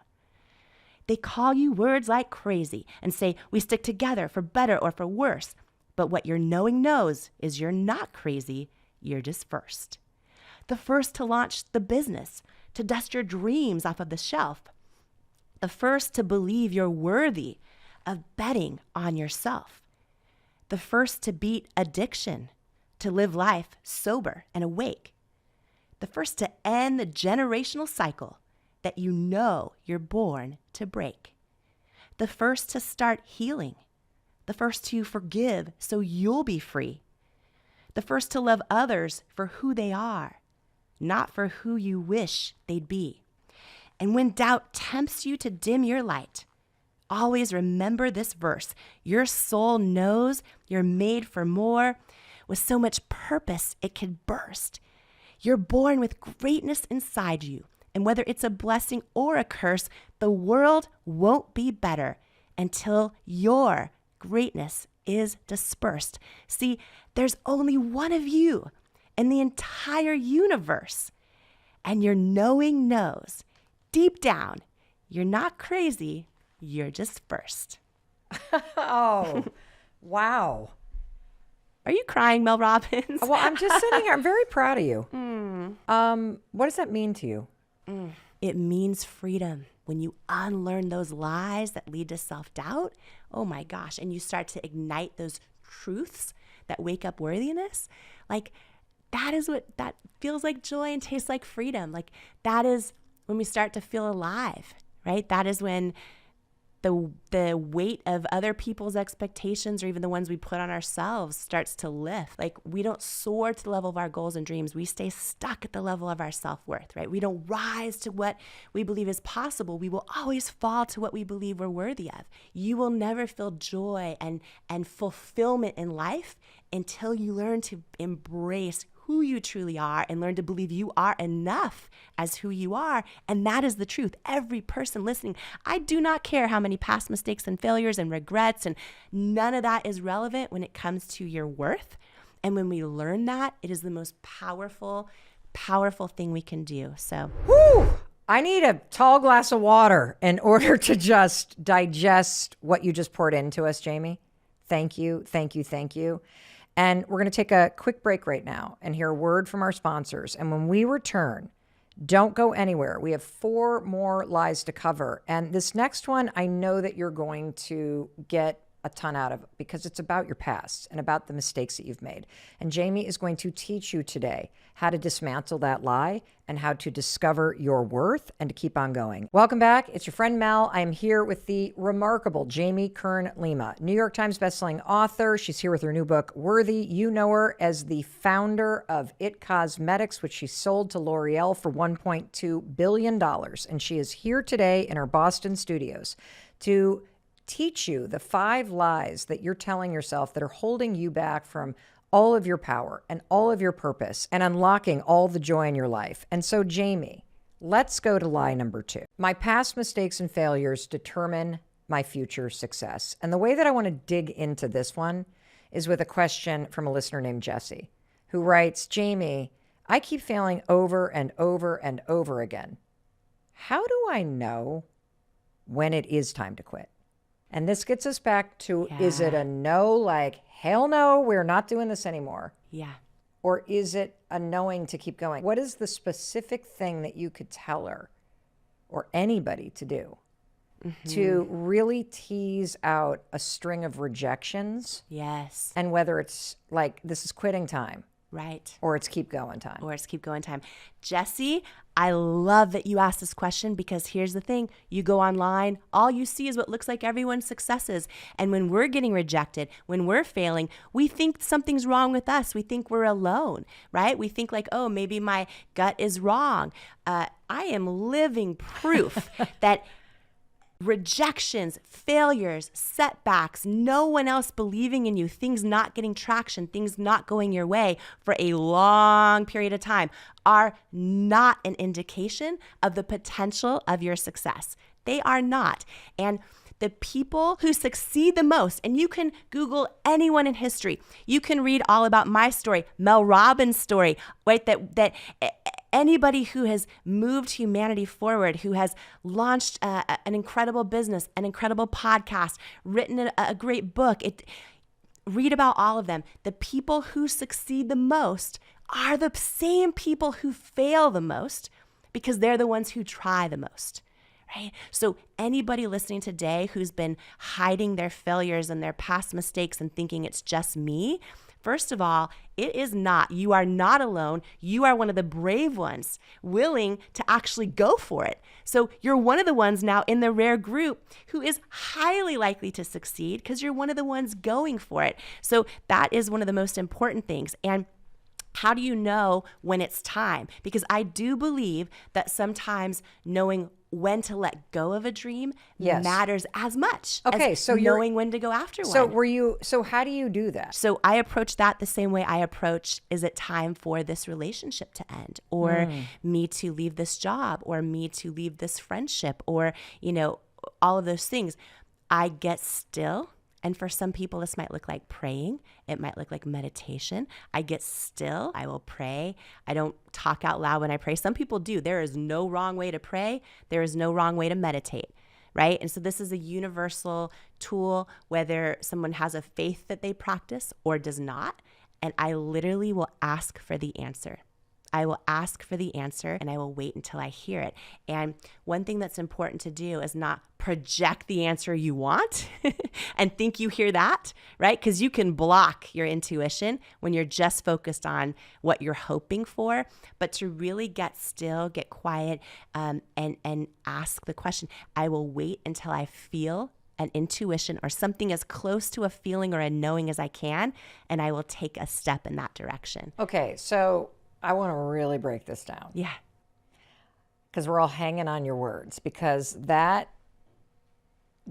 They call you words like crazy and say, "We stick together for better or for worse." But what your knowing knows is you're not crazy, you're just first. The first to launch the business, to dust your dreams off of the shelf. The first to believe you're worthy of betting on yourself. The first to beat addiction, to live life sober and awake. The first to end the generational cycle that you know you're born to break. The first to start healing. The first to forgive so you'll be free. The first to love others for who they are, not for who you wish they'd be. And when doubt tempts you to dim your light, always remember this verse. Your soul knows you're made for more, with so much purpose it could burst. You're born with greatness inside you, and whether it's a blessing or a curse, the world won't be better until your greatness is dispersed. See, there's only one of you in the entire universe, and your knowing knows deep down You're not crazy. You're just first. Oh, wow. Are you crying, Mel Robbins? Well, I'm just sitting here. I'm very proud of you. What does that mean to you? It means freedom. When you unlearn those lies that lead to self-doubt, oh my gosh, and you start to ignite those truths that wake up worthiness, like that is what that feels like joy and tastes like freedom. Like that is when we start to feel alive, right? That is when the weight of other people's expectations or even the ones we put on ourselves starts to lift. Like we don't soar to the level of our goals and dreams. We stay stuck at the level of our self-worth, right? We don't rise to what we believe is possible. We will always fall to what we believe we're worthy of. You will never feel joy and fulfillment in life until you learn to embrace who you truly are and learn to believe you are enough as who you are. And that is the truth. Every person listening, I do not care how many past mistakes and failures and regrets, and none of that is relevant when it comes to your worth. And when we learn that, it is the most powerful thing we can do. So, whew, I need a tall glass of water in order to just digest what you just poured into us, Jamie. Thank you, thank you, thank you. And we're going to take a quick break right now and hear a word from our sponsors. And when we return, don't go anywhere. We have 4 more lies to cover. And this next one, I know that you're going to get a ton out of because it's about your past and about the mistakes that you've made. And Jamie is going to teach you today how to dismantle that lie and how to discover your worth and to keep on going. Welcome back. It's your friend Mel. I'm here with the remarkable Jamie Kern Lima, New York Times bestselling author. She's here with her new book, Worthy. You know her as the founder of It Cosmetics, which she sold to L'Oreal for $1.2 billion. And she is here today in our Boston studios to teach you the 5 lies that you're telling yourself that are holding you back from all of your power and all of your purpose and unlocking all the joy in your life. And so, Jamie, let's go to lie number 2. My past mistakes and failures determine my future success. And the way that I want to dig into this one is with a question from a listener named Jesse, who writes, Jamie, I keep failing over and over and over again. How do I know when it is time to quit? And this gets us back to, is it a no, like, hell no, we're not doing this anymore? yeah. Or is it a knowing to keep going? What is the specific thing that you could tell her or anybody to do to really tease out a string of rejections? Yes. And whether it's like, this is quitting time. Right. Or it's keep going time. Or it's keep going time. Jesse, I love that you asked this question because here's the thing. You go online, all you see is what looks like everyone's successes. And when we're getting rejected, when we're failing, we think something's wrong with us. We think we're alone, right? We think like, oh, maybe my gut is wrong. I am living proof that rejections, failures, setbacks, no one else believing in you, things not getting traction, things not going your way for a long period of time are not an indication of the potential of your success. They are not. And the people who succeed the most, and you can Google anyone in history. You can read all about my story, Mel Robbins' story, right? That anybody who has moved humanity forward, who has launched an incredible business, an incredible podcast, written a great book, read about all of them. The people who succeed the most are the same people who fail the most because they're the ones who try the most. Right? So anybody listening today who's been hiding their failures and their past mistakes and thinking it's just me, first of all, it is not. You are not alone. You are one of the brave ones willing to actually go for it. So you're one of the ones now in the rare group who is highly likely to succeed because you're one of the ones going for it. So that is one of the most important things. And how do you know when it's time? Because I do believe that sometimes knowing when to let go of a dream matters as much as knowing when to go after one. So how do you do that? So I approach that the same way I approach, is it time for this relationship to end, or me to leave this job, or me to leave this friendship, or, all of those things. I get still. And for some people, this might look like praying. It might look like meditation. I get still. I will pray. I don't talk out loud when I pray. Some people do. There is no wrong way to pray. There is no wrong way to meditate, right? And so this is a universal tool, whether someone has a faith that they practice or does not. And I literally will ask for the answer. I will ask for the answer and I will wait until I hear it. And one thing that's important to do is not project the answer you want and think you hear that, right? Because you can block your intuition when you're just focused on what you're hoping for. But to really get still, get quiet, and ask the question, I will wait until I feel an intuition or something as close to a feeling or a knowing as I can, and I will take a step in that direction. Okay, so I want to really break this down. Yeah. Because we're all hanging on your words, because that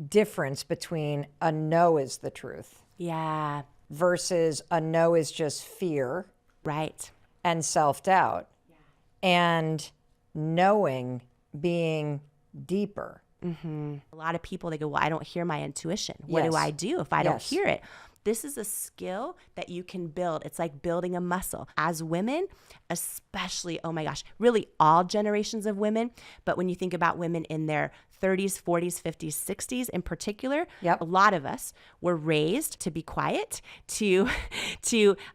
difference between a no is the truth. Yeah. Versus a no is just fear. Right. And self-doubt. Yeah. And knowing being deeper. Mm-hmm. A lot of people, they go, well, I don't hear my intuition. What do I do if I don't hear it? This is a skill that you can build. It's like building a muscle. As women, especially, oh my gosh, really all generations of women. But when you think about women in their 30s, 40s, 50s, 60s in particular, a lot of us were raised to be quiet, to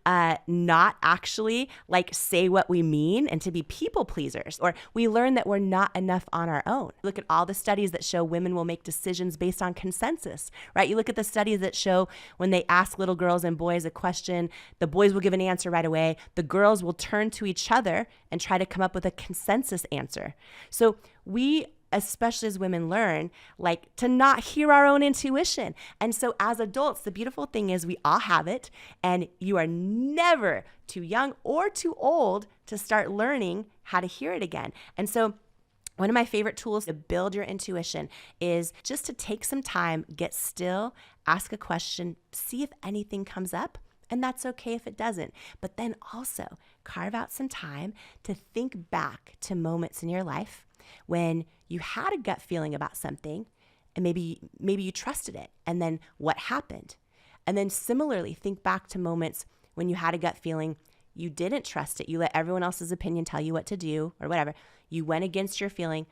not actually like say what we mean and to be people pleasers. Or we learn that we're not enough on our own. Look at all the studies that show women will make decisions based on consensus, right? You look at the studies that show when they ask little girls and boys a question, the boys will give an answer right away. The girls will turn to each other and try to come up with a consensus answer. So we, especially as women, learn like to not hear our own intuition. And so as adults, the beautiful thing is we all have it, and you are never too young or too old to start learning how to hear it again. And so one of my favorite tools to build your intuition is just to take some time, get still, ask a question, see if anything comes up. And that's okay if it doesn't. But then also carve out some time to think back to moments in your life when you had a gut feeling about something and maybe you trusted it. And then what happened? And then similarly, think back to moments when you had a gut feeling, you didn't trust it. You let everyone else's opinion tell you what to do or whatever. You went against your feeling.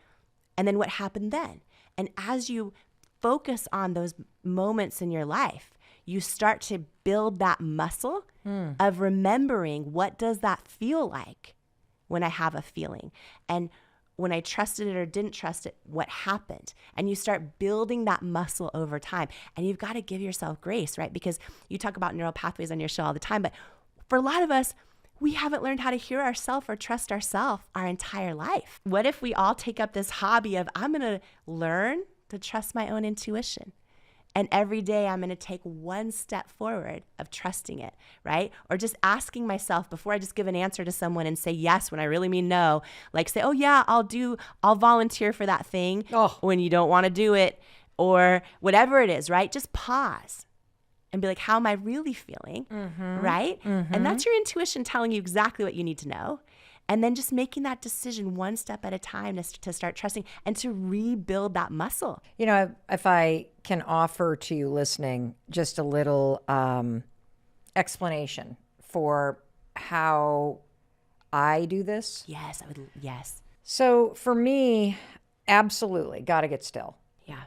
And then what happened then? And as you focus on those moments in your life, you start to build that muscle of remembering, what does that feel like when I have a feeling? And when I trusted it or didn't trust it, what happened? And you start building that muscle over time. And you've got to give yourself grace, right? Because you talk about neural pathways on your show all the time, but for a lot of us, we haven't learned how to hear ourselves or trust ourselves our entire life. What if we all take up this hobby of, I'm going to learn to trust my own intuition? And every day I'm going to take one step forward of trusting it, right? Or just asking myself before I just give an answer to someone and say yes when I really mean no. Like say, oh yeah, I'll volunteer for that thing when you don't want to do it, or whatever it is, right? Just pause and be like, how am I really feeling, right? And that's your intuition telling you exactly what you need to know. And then just making that decision one step at a time to start trusting and to rebuild that muscle. You know, if I can offer to you listening just a little explanation for how I do this. Yes, yes. So for me, absolutely, got to get still. Yeah.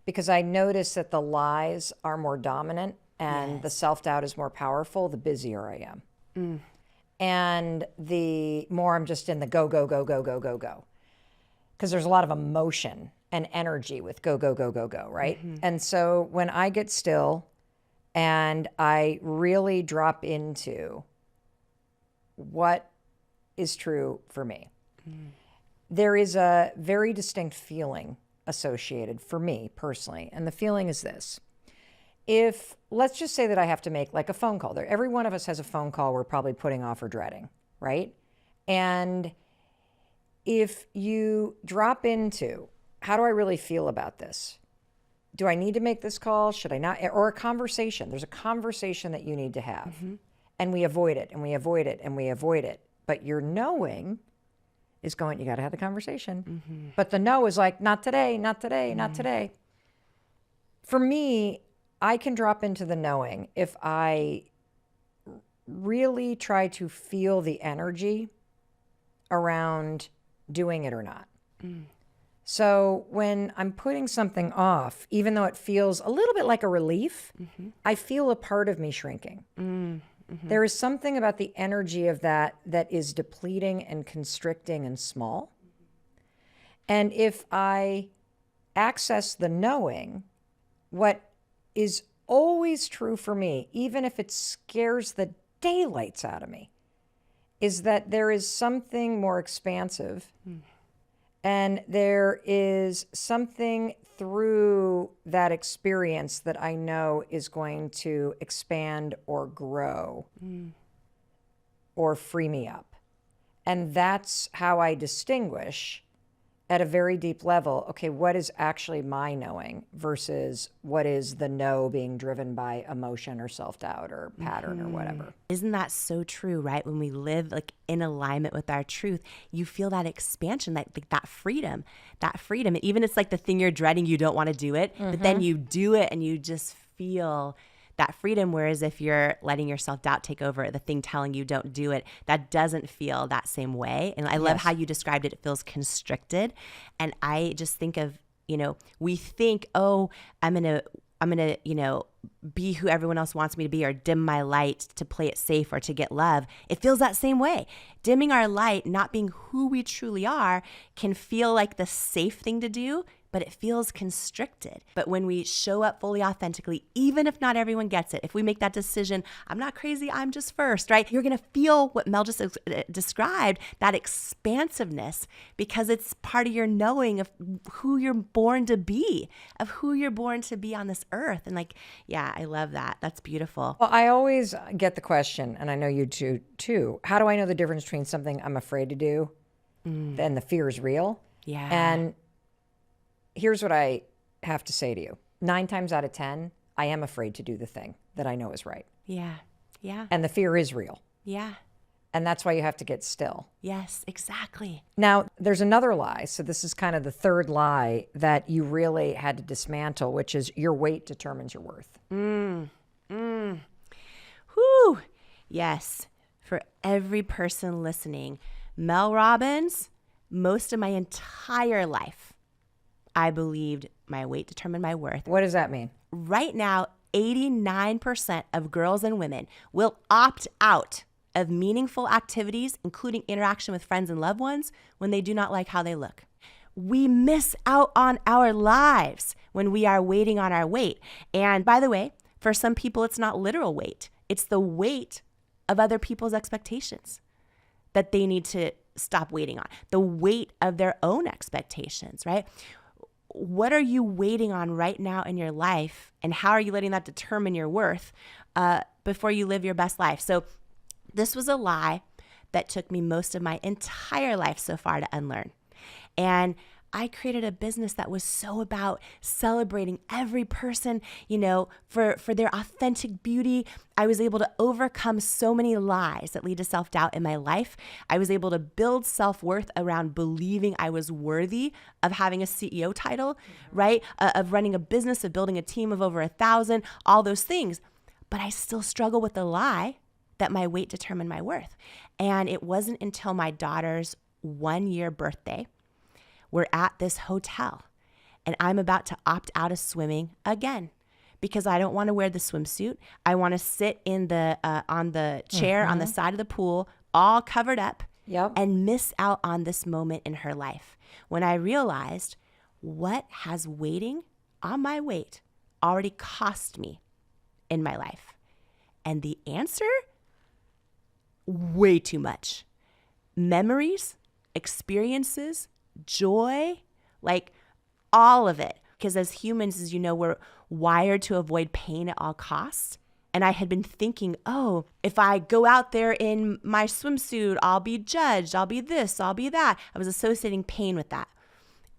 Because I notice that the lies are more dominant and the self-doubt is more powerful, the busier I am. And the more I'm just in the go, go, go, go, go, go, go. Because there's a lot of emotion and energy with go, go, go, go, go, right? And so when I get still and I really drop into what is true for me, there is a very distinct feeling associated for me personally. And the feeling is this. If, let's just say that I have to make like a phone call. Every one of us has a phone call we're probably putting off or dreading, right? And if you drop into, how do I really feel about this? Do I need to make this call? Should I not? Or a conversation. There's a conversation that you need to have. And we avoid it, and we avoid it, and we avoid it. But your knowing is going, you got to have the conversation. But the no is like, not today, not today, not today. For me, I can drop into the knowing if I really try to feel the energy around doing it or not. So when I'm putting something off, even though it feels a little bit like a relief, I feel a part of me shrinking. There is something about the energy of that is depleting and constricting and small. And if I access the knowing, what is always true for me, even if it scares the daylights out of me, is that there is something more expansive. And there is something through that experience that I know is going to expand or grow or free me up. And that's how I distinguish at a very deep level, okay, what is actually my knowing versus what is the know being driven by emotion or self-doubt or pattern or whatever. Isn't that so true, right? When we live like in alignment with our truth, you feel that expansion, that freedom. Even it's like the thing you're dreading, you don't want to do it, but then you do it and you just feel that freedom. Whereas if you're letting your self-doubt take over, the thing telling you don't do it, that doesn't feel that same way. And I love how you described it. It feels constricted. And I just think of, we think, oh, I'm going to, be who everyone else wants me to be, or dim my light to play it safe or to get love. It feels that same way. Dimming our light, not being who we truly are, can feel like the safe thing to do, but it feels constricted. But when we show up fully authentically, even if not everyone gets it, if we make that decision, I'm not crazy, I'm just first, right? You're going to feel what Mel just described, that expansiveness, because it's part of your knowing of who you're born to be, on this earth. And I love that. That's beautiful. Well, I always get the question, and I know you do too, how do I know the difference between something I'm afraid to do and the fear is real? Yeah. And here's what I have to say to you. 9 times out of 10, I am afraid to do the thing that I know is right. Yeah. Yeah. And the fear is real. Yeah. And that's why you have to get still. Yes, exactly. Now, there's another lie. So this is kind of the third lie that you really had to dismantle, which is your weight determines your worth. Whew. Yes. For every person listening, Mel Robbins, most of my entire life, I believed my weight determined my worth. What does that mean? Right now, 89% of girls and women will opt out of meaningful activities, including interaction with friends and loved ones, when they do not like how they look. We miss out on our lives when we are waiting on our weight. And by the way, for some people, it's not literal weight. It's the weight of other people's expectations that they need to stop waiting on, the weight of their own expectations, right? What are you waiting on right now in your life, and how are you letting that determine your worth before you live your best life? So this was a lie that took me most of my entire life so far to unlearn. And I created a business that was so about celebrating every person, for their authentic beauty. I was able to overcome so many lies that lead to self-doubt in my life. I was able to build self-worth around believing I was worthy of having a CEO title, right? Of running a business, of building a team of over 1,000, all those things. But I still struggle with the lie that my weight determined my worth. And it wasn't until my daughter's 1-year birthday, we're at this hotel and I'm about to opt out of swimming again because I don't want to wear the swimsuit. I want to sit in the on the chair on the side of the pool, all covered up, and miss out on this moment in her life. When I realized what has waiting on my weight already cost me in my life. And the answer, way too much. Memories, experiences, joy, all of it. Because as humans, as you know, we're wired to avoid pain at all costs. And I had been thinking, oh, if I go out there in my swimsuit, I'll be judged. I'll be this, I'll be that. I was associating pain with that.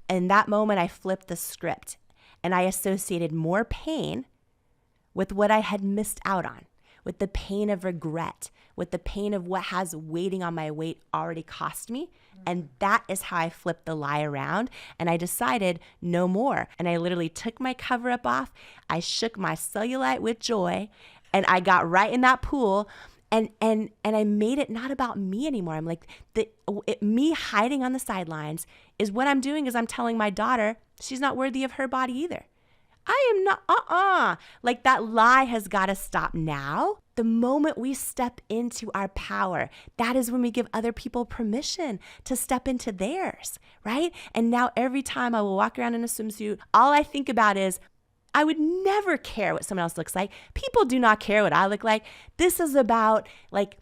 In that moment, I flipped the script and I associated more pain with what I had missed out on, with the pain of regret, with the pain of what has waiting on my weight already cost me. And that is how I flipped the lie around. And I decided no more. And I literally took my cover up off. I shook my cellulite with joy, and I got right in that pool. And I made it not about me anymore. I'm like, me hiding on the sidelines is what I'm doing is I'm telling my daughter she's not worthy of her body either. I am not, like that lie has got to stop now. The moment we step into our power, that is when we give other people permission to step into theirs, right? And now every time I will walk around in a swimsuit, all I think about is, I would never care what someone else looks like. People do not care what I look like. This is about like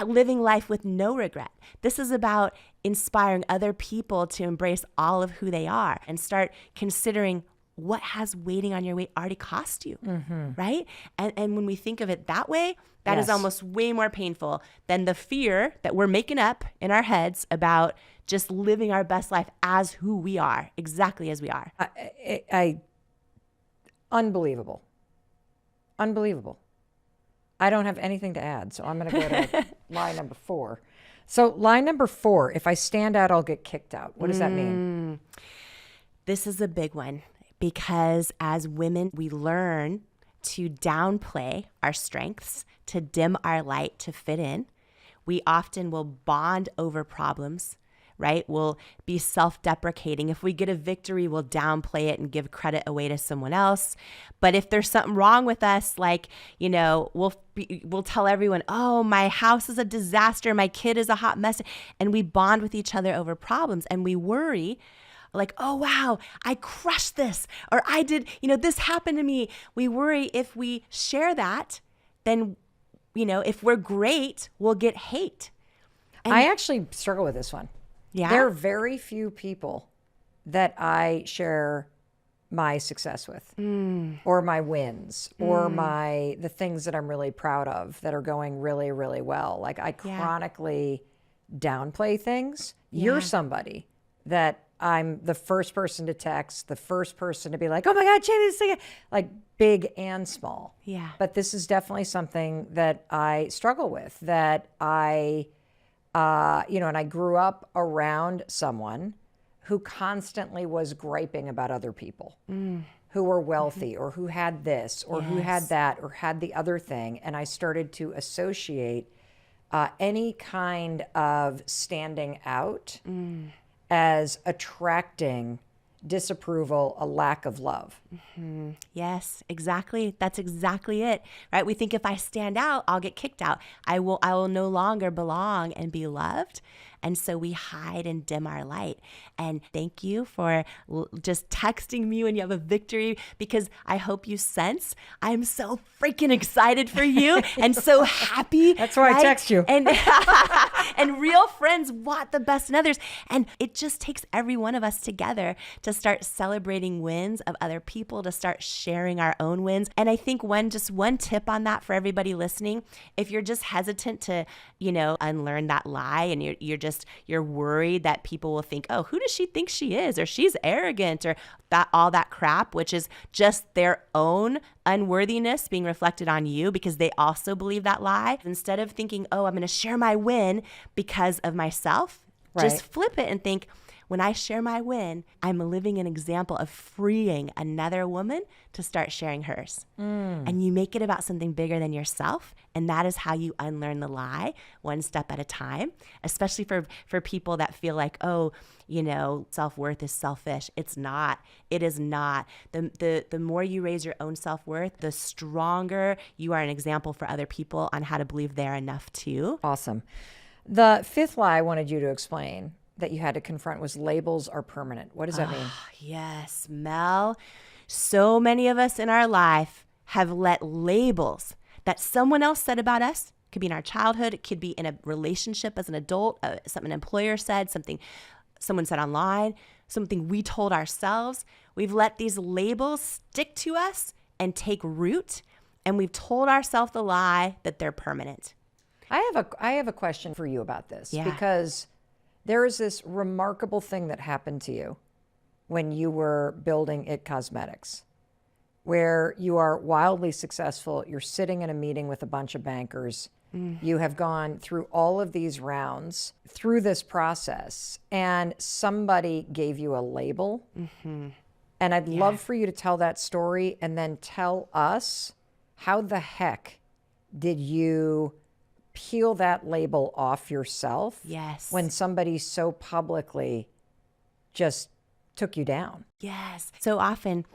living life with no regret. This is about inspiring other people to embrace all of who they are and start considering what has waiting on your weight already cost you, right? And when we think of it that way, that is almost way more painful than the fear that we're making up in our heads about just living our best life as who we are, exactly as we are. Unbelievable. Unbelievable. I don't have anything to add, so I'm going to go to lie number 4. So lie number 4, if I stand out, I'll get kicked out. What does that mean? This is a big one because as women, we learn to downplay our strengths, to dim our light, to fit in. We often will bond over problems, right? We'll be self-deprecating. If we get a victory, we'll downplay it and give credit away to someone else. But if there's something wrong with us, like, you know, we'll tell everyone, oh, my house is a disaster, my kid is a hot mess. And we bond with each other over problems and we worry like, oh, wow, I crushed this, or I did, you know, this happened to me. We worry if we share that, then, you know, if we're great, we'll get hate. And I actually struggle with this one. Yeah. There are very few people that I share my success with or my wins or the things that I'm really proud of that are going really, really well. Like I chronically downplay things. You're somebody that I'm the first person to text, the first person to be like, oh my God, Jamie, this thing, like big and small. Yeah. But this is definitely something that I struggle with, that I, you know, and I grew up around someone who constantly was griping about other people who were wealthy or who had this or who had that or had the other thing. And I started to associate any kind of standing out as attracting disapproval, a lack of love. Yes, exactly. That's exactly it, right? We think if I stand out, I'll get kicked out. I will no longer belong and be loved. And so we hide and dim our light. And thank you for just texting me when you have a victory, because I hope you sense I'm so freaking excited for you and so happy. That's why I text you. And and real friends want the best in others. And it just takes every one of us together to start celebrating wins of other people, to start sharing our own wins. And I think one tip on that for everybody listening, if you're just hesitant to, you know, unlearn that lie and you're worried that people will think, oh, who does she think she is? Or she's arrogant or all that crap, which is just their own unworthiness being reflected on you because they also believe that lie. Instead of thinking, oh, I'm going to share my win because of myself, just flip it and think, when I share my win, I'm living an example of freeing another woman to start sharing hers. And you make it about something bigger than yourself. And that is how you unlearn the lie, one step at a time, especially for people that feel like, oh, you know, self-worth is selfish. It's not. It is not. The more you raise your own self-worth, the stronger you are an example for other people on how to believe they're enough too. Awesome. The 5th lie I wanted you to explain that you had to confront was labels are permanent. What does that mean? Yes, Mel. So many of us in our life have let labels that someone else said about us, could be in our childhood, it could be in a relationship as an adult, something an employer said, something someone said online, something we told ourselves. We've let these labels stick to us and take root, and we've told ourselves the lie that they're permanent. I have a question for you about this because there is this remarkable thing that happened to you when you were building It Cosmetics. where you are wildly successful. You're sitting in a meeting with a bunch of bankers. You have gone through all of these rounds through this process, and somebody gave you a label. And I'd love for you to tell that story and then tell us, how the heck did you peel that label off yourself? Yes. When somebody so publicly just took you down? Yes. So often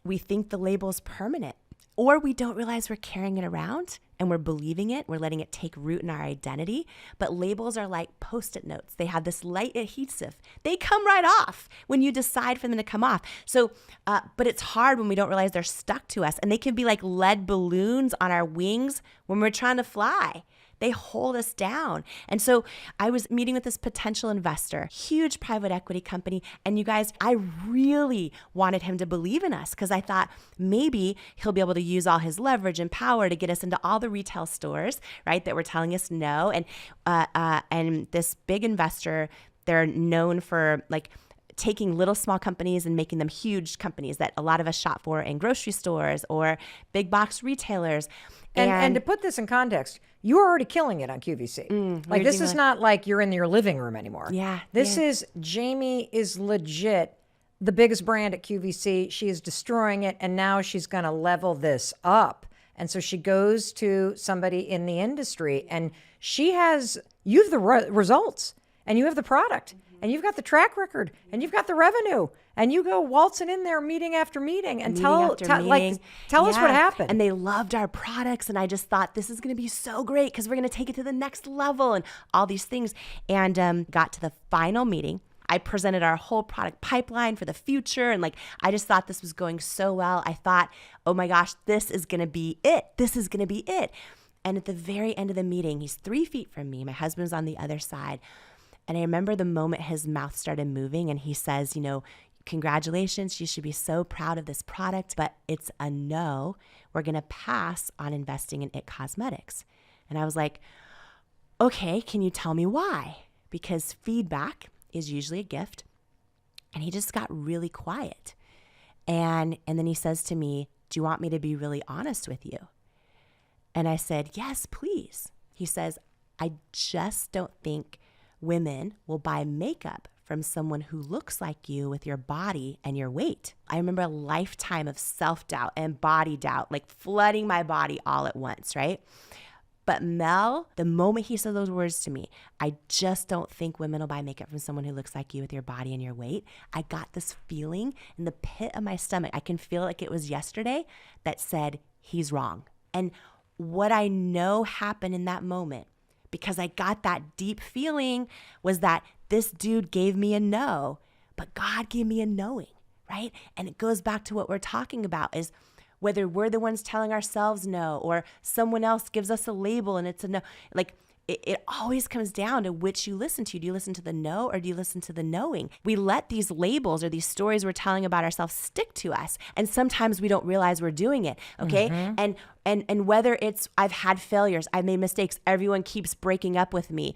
we think the label's permanent, or we don't realize we're carrying it around and we're believing it. We're letting it take root in our identity. But labels are like Post-it notes. They have this light adhesive. They come right off when you decide for them to come off. So, but it's hard when we don't realize they're stuck to us. And they can be like lead balloons on our wings when we're trying to fly. They hold us down. And so I was meeting with this potential investor, huge private equity company. And you guys, I really wanted him to believe in us because I thought maybe he'll be able to use all his leverage and power to get us into all the retail stores, right, that were telling us no. And this big investor, they're known for like taking little small companies and making them huge companies that a lot of us shop for in grocery stores or big box retailers. And to put this in context, you're already killing it on QVC. Like this is not like you're in your living room anymore. Yeah. This is, Jamie is legit the biggest brand at QVC. She is destroying it. And now she's going to level this up. And so she goes to somebody in the industry and you have the results and you have the product. And you've got the track record, and you've got the revenue, and you go waltzing in there meeting after meeting, and tell us what happened. And they loved our products, and I just thought this is going to be so great because we're going to take it to the next level and all these things. And got to the final meeting. I presented our whole product pipeline for the future, and I just thought this was going so well. I thought, oh my gosh, this is going to be it. This is going to be it. And at the very end of the meeting, he's 3 feet from me. My husband's on the other side. And I remember the moment his mouth started moving and he says, congratulations, you should be so proud of this product, but it's a no. We're going to pass on investing in IT Cosmetics. And I was like, okay, can you tell me why? Because feedback is usually a gift. And he just got really quiet. And then he says to me, do you want me to be really honest with you? And I said, yes, please. He says, I just don't think women will buy makeup from someone who looks like you with your body and your weight. I remember a lifetime of self-doubt and body doubt, flooding my body all at once, right? But Mel, the moment he said those words to me, I just don't think women will buy makeup from someone who looks like you with your body and your weight. I got this feeling in the pit of my stomach. I can feel like it was yesterday that said, he's wrong. And what I know happened in that moment, because I got that deep feeling, was that this dude gave me a no, but God gave me a knowing, right? And it goes back to what we're talking about, is whether we're the ones telling ourselves no or someone else gives us a label and it's a no. It always comes down to which you listen to. Do you listen to the no or do you listen to the knowing? We let these labels or these stories we're telling about ourselves stick to us. And sometimes we don't realize we're doing it, okay? Mm-hmm. And whether it's I've had failures, I've made mistakes, everyone keeps breaking up with me,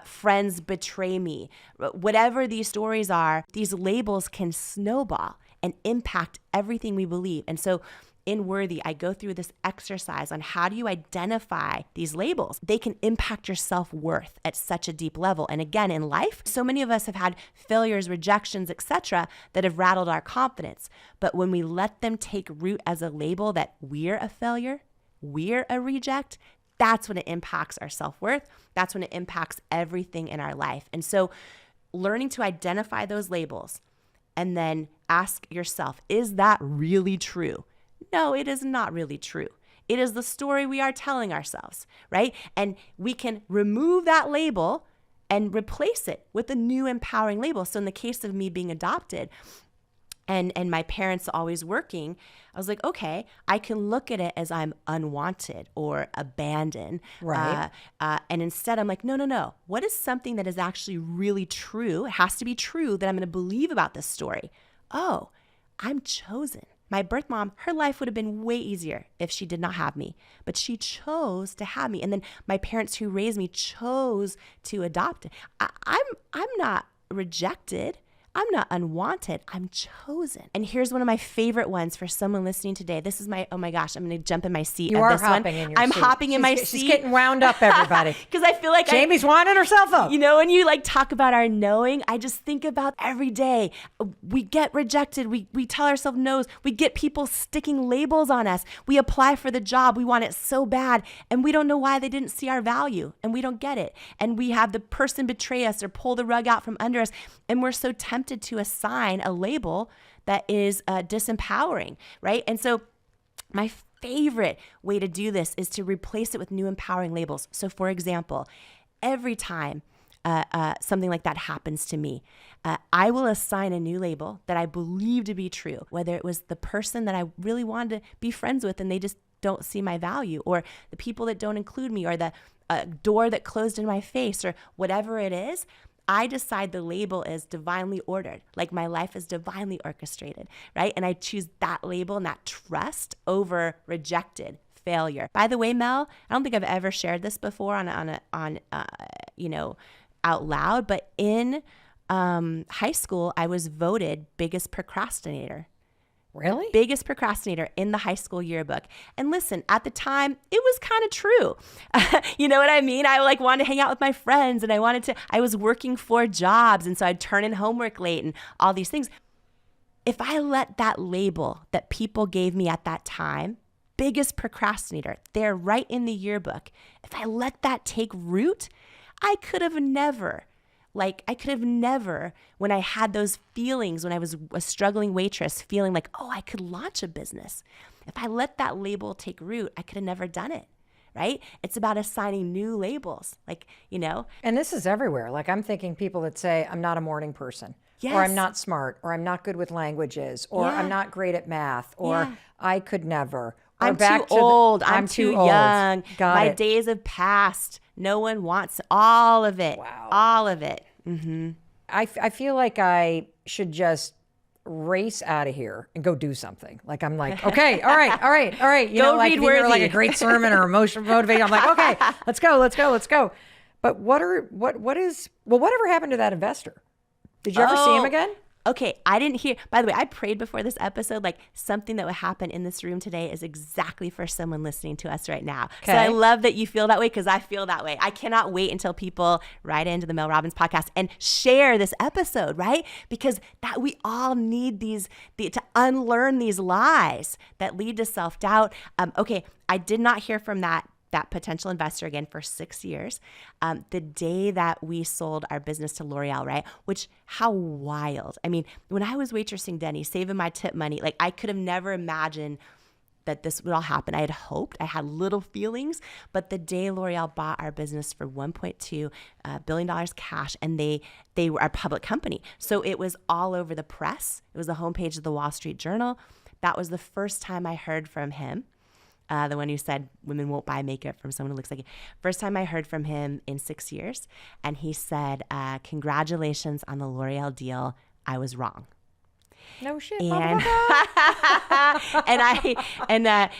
friends betray me, whatever these stories are, these labels can snowball and impact everything we believe. And so in Worthy, I go through this exercise on how do you identify these labels. They can impact your self-worth at such a deep level. And again, in life, so many of us have had failures, rejections, etc., that have rattled our confidence. But when we let them take root as a label that we're a failure, we're a reject, that's when it impacts our self-worth. That's when it impacts everything in our life. And so learning to identify those labels and then ask yourself, is that really true? No, it is not really true. It is the story we are telling ourselves, right? And we can remove that label and replace it with a new empowering label. So in the case of me being adopted and my parents always working, I was like, okay, I can look at it as I'm unwanted or abandoned. Right. And instead I'm like, no. What is something that is actually really true? It has to be true that I'm going to believe about this story. Oh, I'm chosen. My birth mom, her life would have been way easier if she did not have me, but she chose to have me. And then my parents who raised me chose to adopt it. I'm not rejected. I'm not unwanted. I'm chosen. And here's one of my favorite ones for someone listening today. This is my, oh my gosh, I'm going to jump in my seat. You are this hopping one. in your I'm seat. hopping in my seat. She's getting wound up, everybody. Because I feel like Jamie's winding herself up. You know, when you like talk about our knowing, I just think about every day. We get rejected. We tell ourselves no's. We get people sticking labels on us. We apply for the job. We want it so bad. And we don't know why they didn't see our value. And we don't get it. And we have the person betray us or pull the rug out from under us. And we're so tempted to assign a label that is disempowering, right? And so my favorite way to do this is to replace it with new empowering labels. So for example, every time something like that happens to me, I will assign a new label that I believe to be true, whether it was the person that I really wanted to be friends with and they just don't see my value, or the people that don't include me, or the door that closed in my face, or whatever it is. I decide the label is divinely ordered, like my life is divinely orchestrated, right? And I choose that label and that trust over rejected, failure. By the way, Mel, I don't think I've ever shared this before on out loud, but in high school, I was voted biggest procrastinator. Really? Biggest procrastinator in the high school yearbook. And listen, at the time, it was kind of true. You know what I mean? I like wanted to hang out with my friends and I was working 4 jobs. And so I'd turn in homework late and all these things. If I let that label that people gave me at that time, biggest procrastinator, there right in the yearbook, if I let that take root, I could have never, when I had those feelings, when I was a struggling waitress, feeling like, oh, I could launch a business. If I let that label take root, I could have never done it, right? It's about assigning new labels, And this is everywhere. Like I'm thinking people that say, I'm not a morning person. Yes. Or I'm not smart, or I'm not good with languages, or I'm not great at math, or I could never. Or I'm too old. I'm too young. My Got days have passed. No one wants all of it. Wow. All of it. Mm-hmm. I feel like I should just race out of here and go do something. Like I'm like, okay, all right. You Go know, like read if you hear Worthy. like a great sermon or emotional motivating, I'm like, okay, let's go. But whatever happened to that investor? Did you ever see him again? Okay, I didn't hear. By the way, I prayed before this episode, like something that would happen in this room today is exactly for someone listening to us right now. Okay. So I love that you feel that way because I feel that way. I cannot wait until people write into the Mel Robbins podcast and share this episode, right? Because that we all need to unlearn these lies that lead to self-doubt. Okay, I did not hear from that potential investor again for 6 years. The day that we sold our business to L'Oreal, right? Which, how wild. I mean, when I was waitressing Denny's, saving my tip money, like I could have never imagined that this would all happen. I had hoped, I had little feelings, but the day L'Oreal bought our business for $1.2 billion cash, and they were a public company. So it was all over the press. It was the homepage of the Wall Street Journal. That was the first time I heard from him. The one who said women won't buy makeup from someone who looks like you. First time I heard from him in 6 years. And he said, congratulations on the L'Oreal deal. I was wrong. No shit. And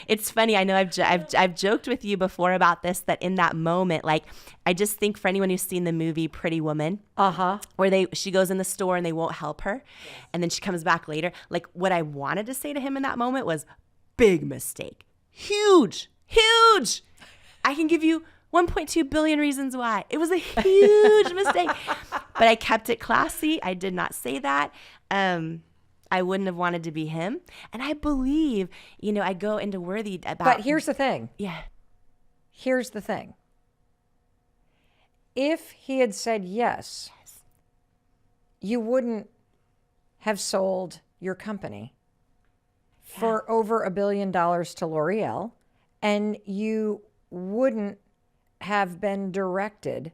it's funny. I know I've joked with you before about this, that in that moment, like I just think for anyone who's seen the movie Pretty Woman, where she goes in the store and they won't help her, and then she comes back later. Like what I wanted to say to him in that moment was, big mistake. Huge. I can give you 1.2 billion reasons why. It was a huge mistake. But I kept it classy. I did not say that. I wouldn't have wanted to be him. And I believe, I go into Worthy about... But here's the thing. Yeah. Here's the thing. If he had said yes, you wouldn't have sold your company for over $1 billion to L'Oreal, and you wouldn't have been directed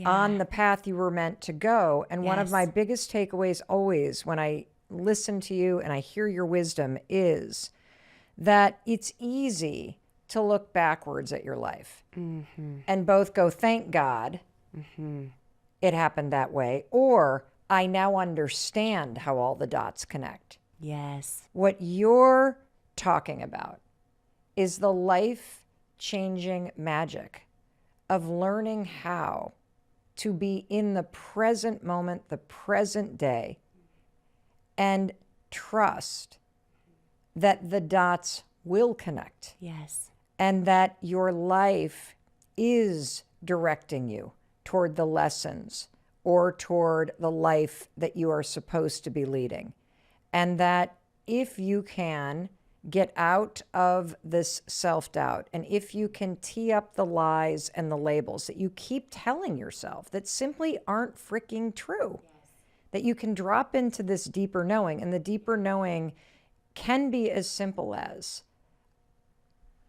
on the path you were meant to go. And one of my biggest takeaways always when I listen to you and I hear your wisdom is that it's easy to look backwards at your life and both go, thank God it happened that way, or I now understand how all the dots connect. Yes. What you're talking about is the life-changing magic of learning how to be in the present moment, the present day, and trust that the dots will connect. Yes. And that your life is directing you toward the lessons or toward the life that you are supposed to be leading. And that if you can get out of this self-doubt, and if you can tee up the lies and the labels that you keep telling yourself that simply aren't freaking true, that you can drop into this deeper knowing. And the deeper knowing can be as simple as,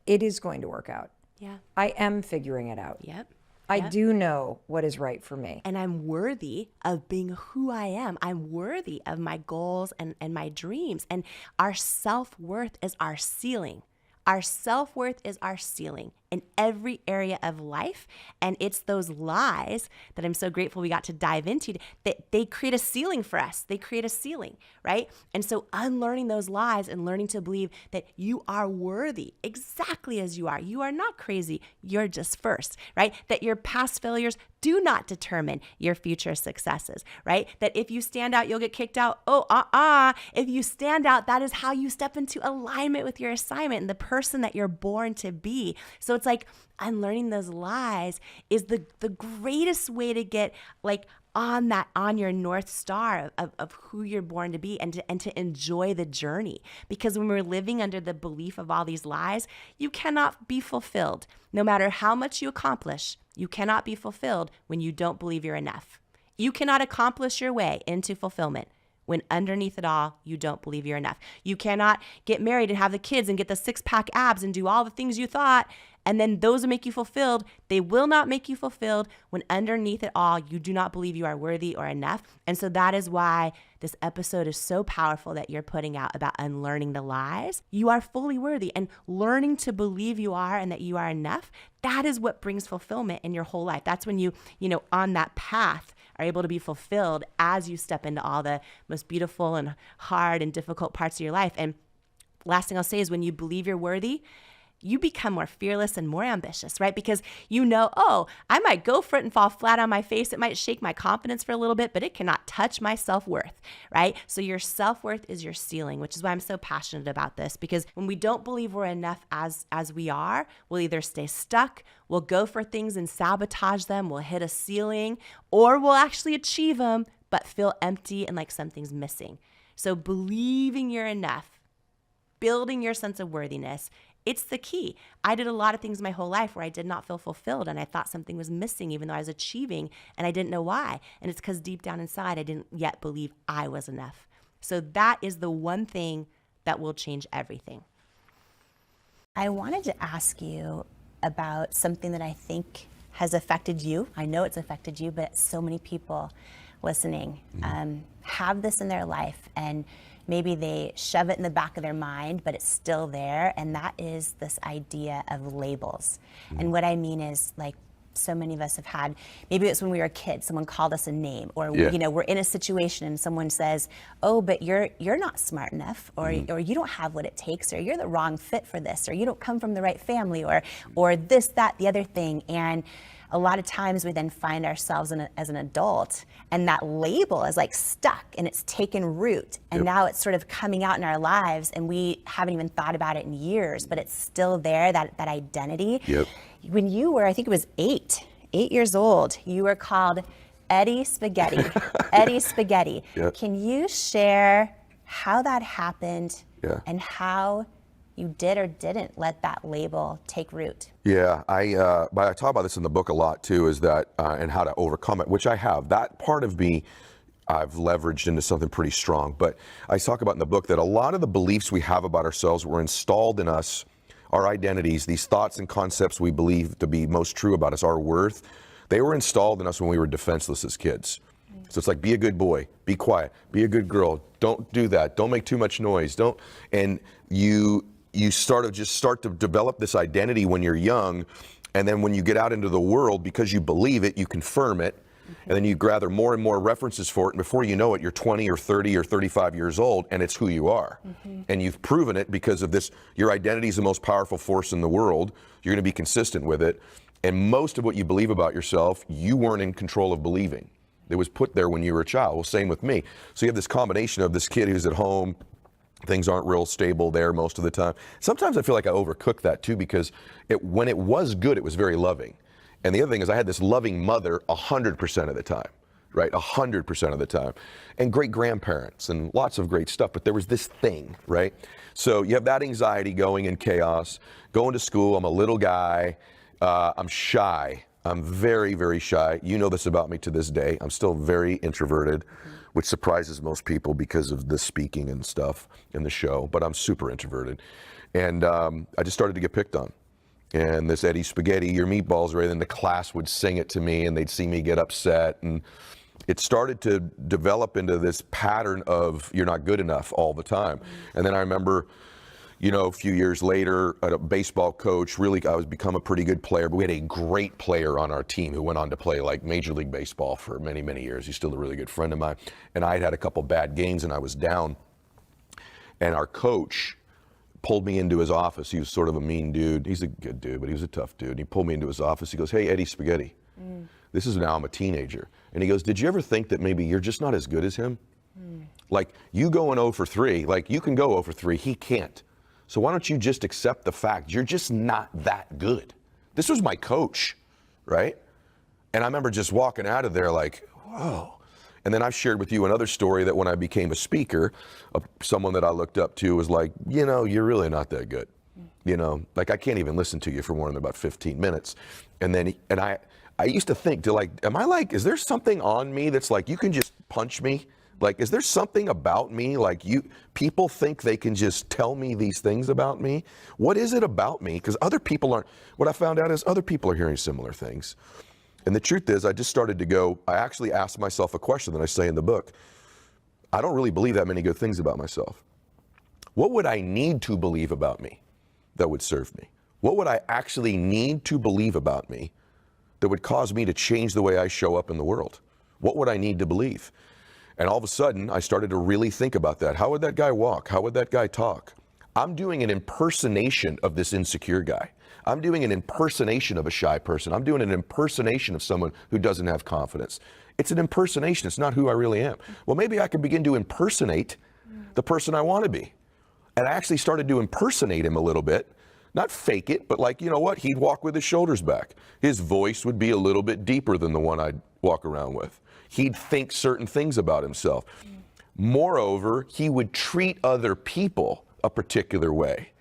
it is going to work out. Yeah. I am figuring it out. Yep. I do know what is right for me. And I'm worthy of being who I am. I'm worthy of my goals and my dreams. And our self-worth is our ceiling. Our self-worth is our ceiling in every area of life. And it's those lies that I'm so grateful we got to dive into, that they create a ceiling for us. They create a ceiling, right? And so unlearning those lies and learning to believe that you are worthy exactly as you are. You are not crazy. You're just first, right? That your past failures do not determine your future successes, right? That if you stand out, you'll get kicked out. If you stand out, that is how you step into alignment with your assignment and the person that you're born to be. So it's like unlearning those lies is the greatest way to get like on your North Star of who you're born to be, and to enjoy the journey. Because when we're living under the belief of all these lies, you cannot be fulfilled. No matter how much you accomplish, you cannot be fulfilled when you don't believe you're enough. You cannot accomplish your way into fulfillment when underneath it all, you don't believe you're enough. You cannot get married and have the kids and get the six-pack abs and do all the things you thought, and then those will make you fulfilled. They will not make you fulfilled when underneath it all, you do not believe you are worthy or enough. And so that is why this episode is so powerful that you're putting out about unlearning the lies. You are fully worthy, and learning to believe you are and that you are enough. That is what brings fulfillment in your whole life. That's when you on that path are able to be fulfilled as you step into all the most beautiful and hard and difficult parts of your life. And last thing I'll say is, when you believe you're worthy, you become more fearless and more ambitious, right? Because I might go for it and fall flat on my face. It might shake my confidence for a little bit, but it cannot touch my self-worth, right? So your self-worth is your ceiling, which is why I'm so passionate about this. Because when we don't believe we're enough as we are, we'll either stay stuck, we'll go for things and sabotage them, we'll hit a ceiling, or we'll actually achieve them, but feel empty and like something's missing. So believing you're enough, building your sense of worthiness, it's the key. I did a lot of things my whole life where I did not feel fulfilled, and I thought something was missing even though I was achieving, and I didn't know why. And it's because deep down inside, I didn't yet believe I was enough. So that is the one thing that will change everything. I wanted to ask you about something that I think has affected you. I know it's affected you, but so many people listening have this in their life, and maybe they shove it in the back of their mind, but it's still there. And that is this idea of labels. And what I mean is, like, so many of us have had, maybe it's when we were kids, someone called us a name, or we're in a situation and someone says, oh, but you're not smart enough, or you don't have what it takes, or you're the wrong fit for this, or you don't come from the right family, or this, that, the other thing. And a lot of times we then find ourselves as an adult, and that label is like stuck and it's taken root, and now it's sort of coming out in our lives, and we haven't even thought about it in years, but it's still there, that identity. When you were, I think it was 8 years old, you were called Eddie Spaghetti. Eddie Spaghetti. Can you share how that happened and how you did or didn't let that label take root? But I talk about this in the book a lot too, is that, and how to overcome it, which I have. That part of me, I've leveraged into something pretty strong. But I talk about in the book that a lot of the beliefs we have about ourselves were installed in us, our identities, these thoughts and concepts we believe to be most true about us, our worth, they were installed in us when we were defenseless as kids. So it's like, be a good boy, be quiet, be a good girl, don't do that, don't make too much noise, and you start to develop this identity when you're young, and then when you get out into the world, because you believe it, you confirm it, and then you gather more and more references for it, and before you know it, you're 20 or 30 or 35 years old, and it's who you are. And you've proven it because of this. Your identity is the most powerful force in the world. You're going to be consistent with it, and most of what you believe about yourself, you weren't in control of believing. It was put there when you were a child. Well, same with me. So you have this combination of this kid who's at home, things aren't real stable there most of the time. Sometimes I feel like I overcook that too, because when it was good, it was very loving. And the other thing is I had this loving mother 100% of the time, right? 100% of the time. And great grandparents and lots of great stuff, but there was this thing, right? So you have that anxiety going and chaos, going to school. I'm a little guy. I'm shy. I'm very, very shy. You know this about me to this day. I'm still very introverted, which surprises most people because of the speaking and stuff in the show, but I'm super introverted. And I just started to get picked on. And this Eddie Spaghetti, your meatballs, right? And the class would sing it to me and they'd see me get upset. And it started to develop into this pattern of you're not good enough all the time. And then I remember, you know, a few years later, a baseball coach, really, I was become a pretty good player, but we had a great player on our team who went on to play like Major League Baseball for many, many years. He's still a really good friend of mine. And I had a couple bad games and I was down. And our coach pulled me into his office. He was sort of a mean dude. He's a good dude, but he was a tough dude. He pulled me into his office. He goes, "Hey, Eddie Spaghetti, this is now I'm a teenager." And he goes, "Did you ever think that maybe you're just not as good as him? Like you going 0 for 3, like you can go 0 for 3, he can't. So why don't you just accept the fact you're just not that good?" This was my coach, right? And I remember just walking out of there like, whoa. And then I've shared with you another story that when I became a speaker, someone that I looked up to was like, you know, you're really not that good. You know, like I can't even listen to you for more than about 15 minutes. And then, I used to think to like, am I like, is there something on me that's like, you can just punch me? Like, is there something about me? Like people think they can just tell me these things about me. What is it about me? Because other people aren't, what I found out is other people are hearing similar things. And the truth is, I just started to go, I actually asked myself a question that I say in the book. I don't really believe that many good things about myself. What would I need to believe about me that would serve me? What would I actually need to believe about me that would cause me to change the way I show up in the world? What would I need to believe? And all of a sudden, I started to really think about that. How would that guy walk? How would that guy talk? I'm doing an impersonation of this insecure guy. I'm doing an impersonation of a shy person. I'm doing an impersonation of someone who doesn't have confidence. It's an impersonation. It's not who I really am. Well, maybe I could begin to impersonate the person I want to be. And I actually started to impersonate him a little bit. Not fake it, but like, you know what? He'd walk with his shoulders back. His voice would be a little bit deeper than the one I'd walk around with. He'd think certain things about himself. Moreover, he would treat other people a particular way.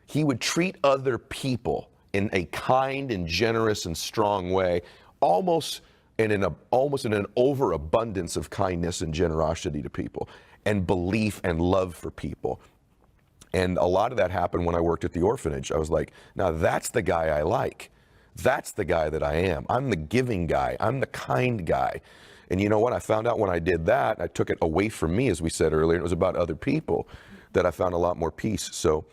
He would treat other people in a kind and generous and strong way, almost in an overabundance of kindness and generosity to people, and belief and love for people. And a lot of that happened when I worked at the orphanage. I was like, now that's the guy I like. That's the guy that I am. I'm the giving guy. I'm the kind guy. And you know what? I found out when I did that, I took it away from me, as we said earlier, and it was about other people, that I found a lot more peace. So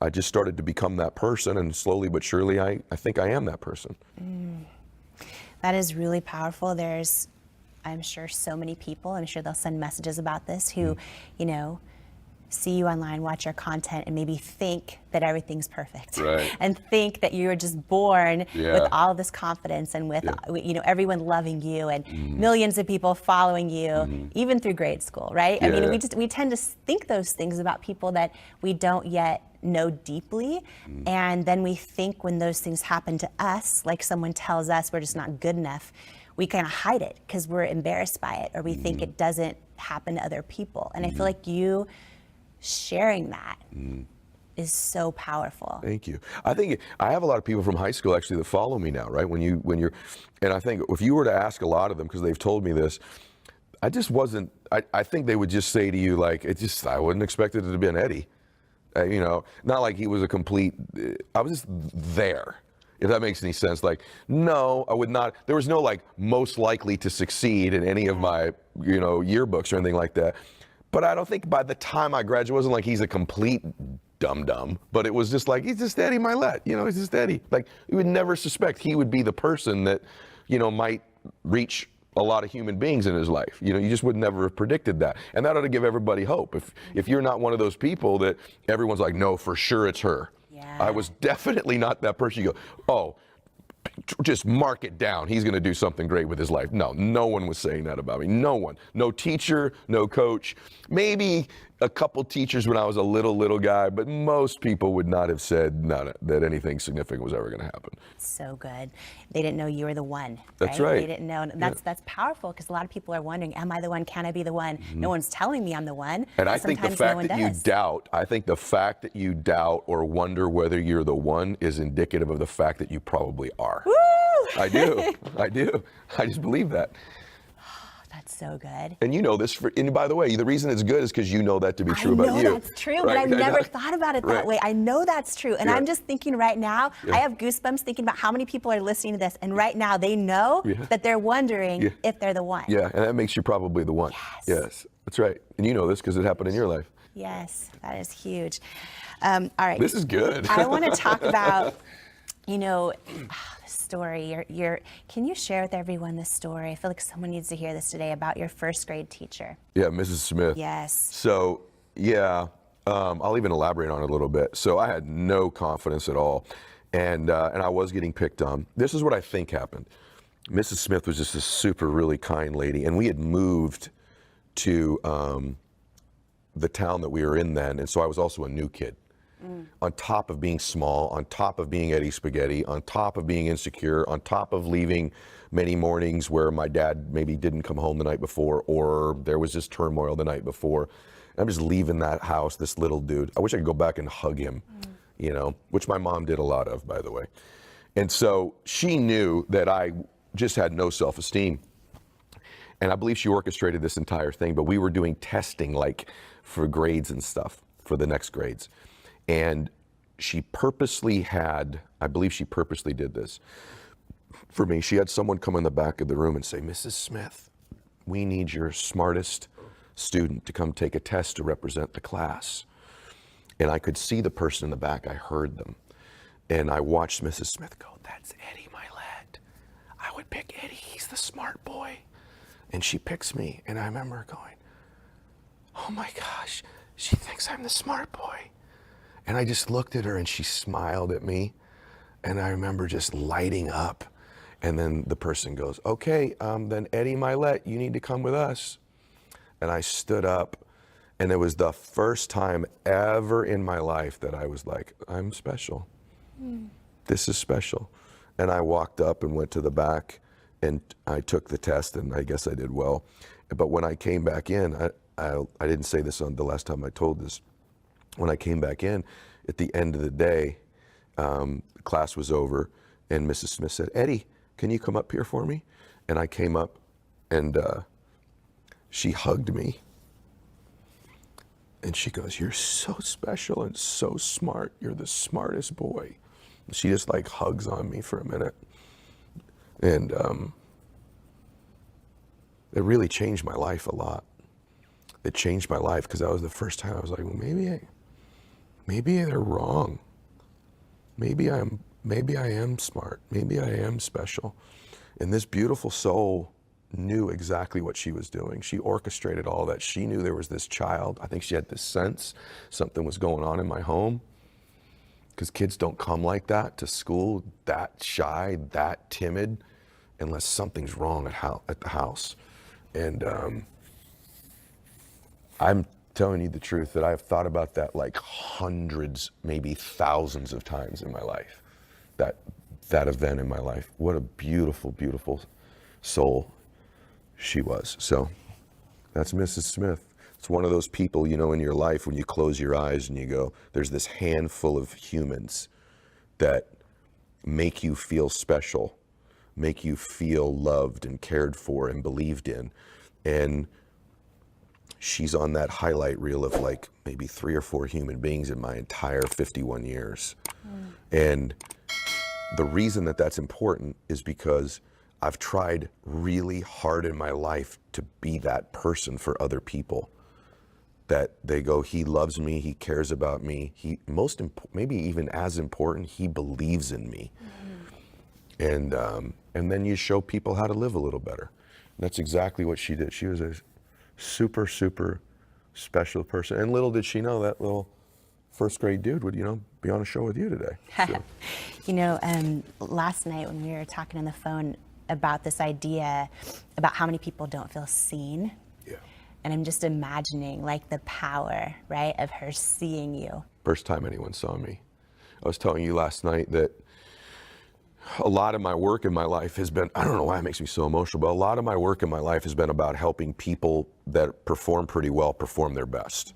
I just started to become that person, and slowly but surely, I think I am that person. That is really powerful. There's, I'm sure, so many people, I'm sure they'll send messages about this, who, you know, see you online, watch your content, and maybe think that everything's perfect. Right. And think that you were just born with all of this confidence and with, you know, everyone loving you and millions of people following you, even through grade school, right? I mean, we tend to think those things about people that we don't yet know deeply. And then we think when those things happen to us, like someone tells us we're just not good enough, we kind of hide it because we're embarrassed by it, or we think it doesn't happen to other people. And I feel like you sharing that is so powerful. Thank you. I think I have a lot of people from high school actually that follow me now, right? When you're, and I think if you were to ask a lot of them, because they've told me this, I just wasn't, I think they would just say to you, like, it just, I wouldn't expect it to be an Eddie. You know, not like he was a complete, I was just there, if that makes any sense. Like, no, I would not, there was no like most likely to succeed in any of my, you know, yearbooks or anything like that. But I don't think by the time I graduated, it wasn't like he's a complete dum-dum, but it was just like, he's just Eddie Milet, you know, he's just Eddie. Like, you would never suspect he would be the person that, you know, might reach a lot of human beings in his life. You know, you just would never have predicted that. And that ought to give everybody hope. If you're not one of those people that everyone's like, no, for sure it's her. Yeah. I was definitely not that person. You go, oh, just mark it down. He's going to do something great with his life. No, no one was saying that about me. No one. No teacher, no coach. Maybe a couple teachers when I was a little guy, but most people would not have said that anything significant was ever going to happen. So good. They didn't know you were the one. That's right. They didn't know. That's powerful, because a lot of people are wondering, am I the one? Can I be the one? No one's telling me I'm the one. And I think the fact that you doubt, or wonder whether you're the one is indicative of the fact that you probably are. Woo! I do. I just believe that. That's so good. And you know this, and by the way, the reason it's good is because you know that to be true about you. I know that's true, right? But I've never thought about it that way. I know that's true. And I'm just thinking right now, I have goosebumps thinking about how many people are listening to this, and right now they know that they're wondering if they're the one. Yeah, and that makes you probably the one. Yes, that's right. And you know this because it happened in your life. Yes, that is huge. All right. This is good. I want to talk about, the story. Can you share with everyone this story? I feel like someone needs to hear this today about your first grade teacher. Yeah, Mrs. Smith. Yes. So, I'll even elaborate on it a little bit. So I had no confidence at all, and I was getting picked on. This is what I think happened. Mrs. Smith was just a super, really kind lady, and we had moved to the town that we were in then, and so I was also a new kid. On top of being small, on top of being Eddie Spaghetti, on top of being insecure, on top of leaving many mornings where my dad maybe didn't come home the night before, or there was just turmoil the night before. I'm just leaving that house, this little dude. I wish I could go back and hug him, which my mom did a lot of, by the way. And so she knew that I just had no self-esteem. And I believe she orchestrated this entire thing, but we were doing testing like for grades and stuff for the next grades. And she purposely I believe she purposely did this for me. She had someone come in the back of the room and say, Mrs. Smith, we need your smartest student to come take a test to represent the class. And I could see the person in the back. I heard them. And I watched Mrs. Smith go, that's Eddie Milet. I would pick Eddie. He's the smart boy. And she picks me. And I remember going, oh my gosh, she thinks I'm the smart boy. And I just looked at her and she smiled at me. And I remember just lighting up. And then the person goes, okay, then Eddie Milet, you need to come with us. And I stood up, and it was the first time ever in my life that I was like, I'm special. This is special. And I walked up and went to the back, and I took the test, and I guess I did well. But when I came back in, I didn't say this on the last time I told this. When I came back in, at the end of the day, class was over, and Mrs. Smith said, Eddie, can you come up here for me? And I came up, and she hugged me. And she goes, you're so special and so smart. You're the smartest boy. And she just like hugs on me for a minute. And it really changed my life a lot. It changed my life because that was the first time I was like, well, maybe they're wrong. Maybe I am smart. Maybe I am special. And this beautiful soul knew exactly what she was doing. She orchestrated all that. She knew there was this child. I think she had this sense something was going on in my home, because kids don't come like that to school, that shy, that timid, unless something's wrong at the house. And I'm telling you the truth that I've thought about that like hundreds, maybe thousands of times in my life, that event in my life. What a beautiful, beautiful soul she was. So that's Mrs. Smith. It's one of those people, in your life when you close your eyes and you go, there's this handful of humans that make you feel special, make you feel loved and cared for and believed in. And she's on that highlight reel of like maybe 3 or 4 human beings in my entire 51 years. And the reason that that's important is because I've tried really hard in my life to be that person for other people, that they go, he loves me, he cares about me, maybe even as important, he believes in me. And then you show people how to live a little better. And that's exactly what she did. She was a super, super special person. And little did she know that little first grade dude would, be on a show with you today. So. Last night when we were talking on the phone about this idea about how many people don't feel seen. Yeah. And I'm just imagining like the power, right, of her seeing you. First time anyone saw me. I was telling you last night that a lot of my work in my life has been, I don't know why it makes me so emotional, but a lot of my work in my life has been about helping people that perform pretty well perform their best.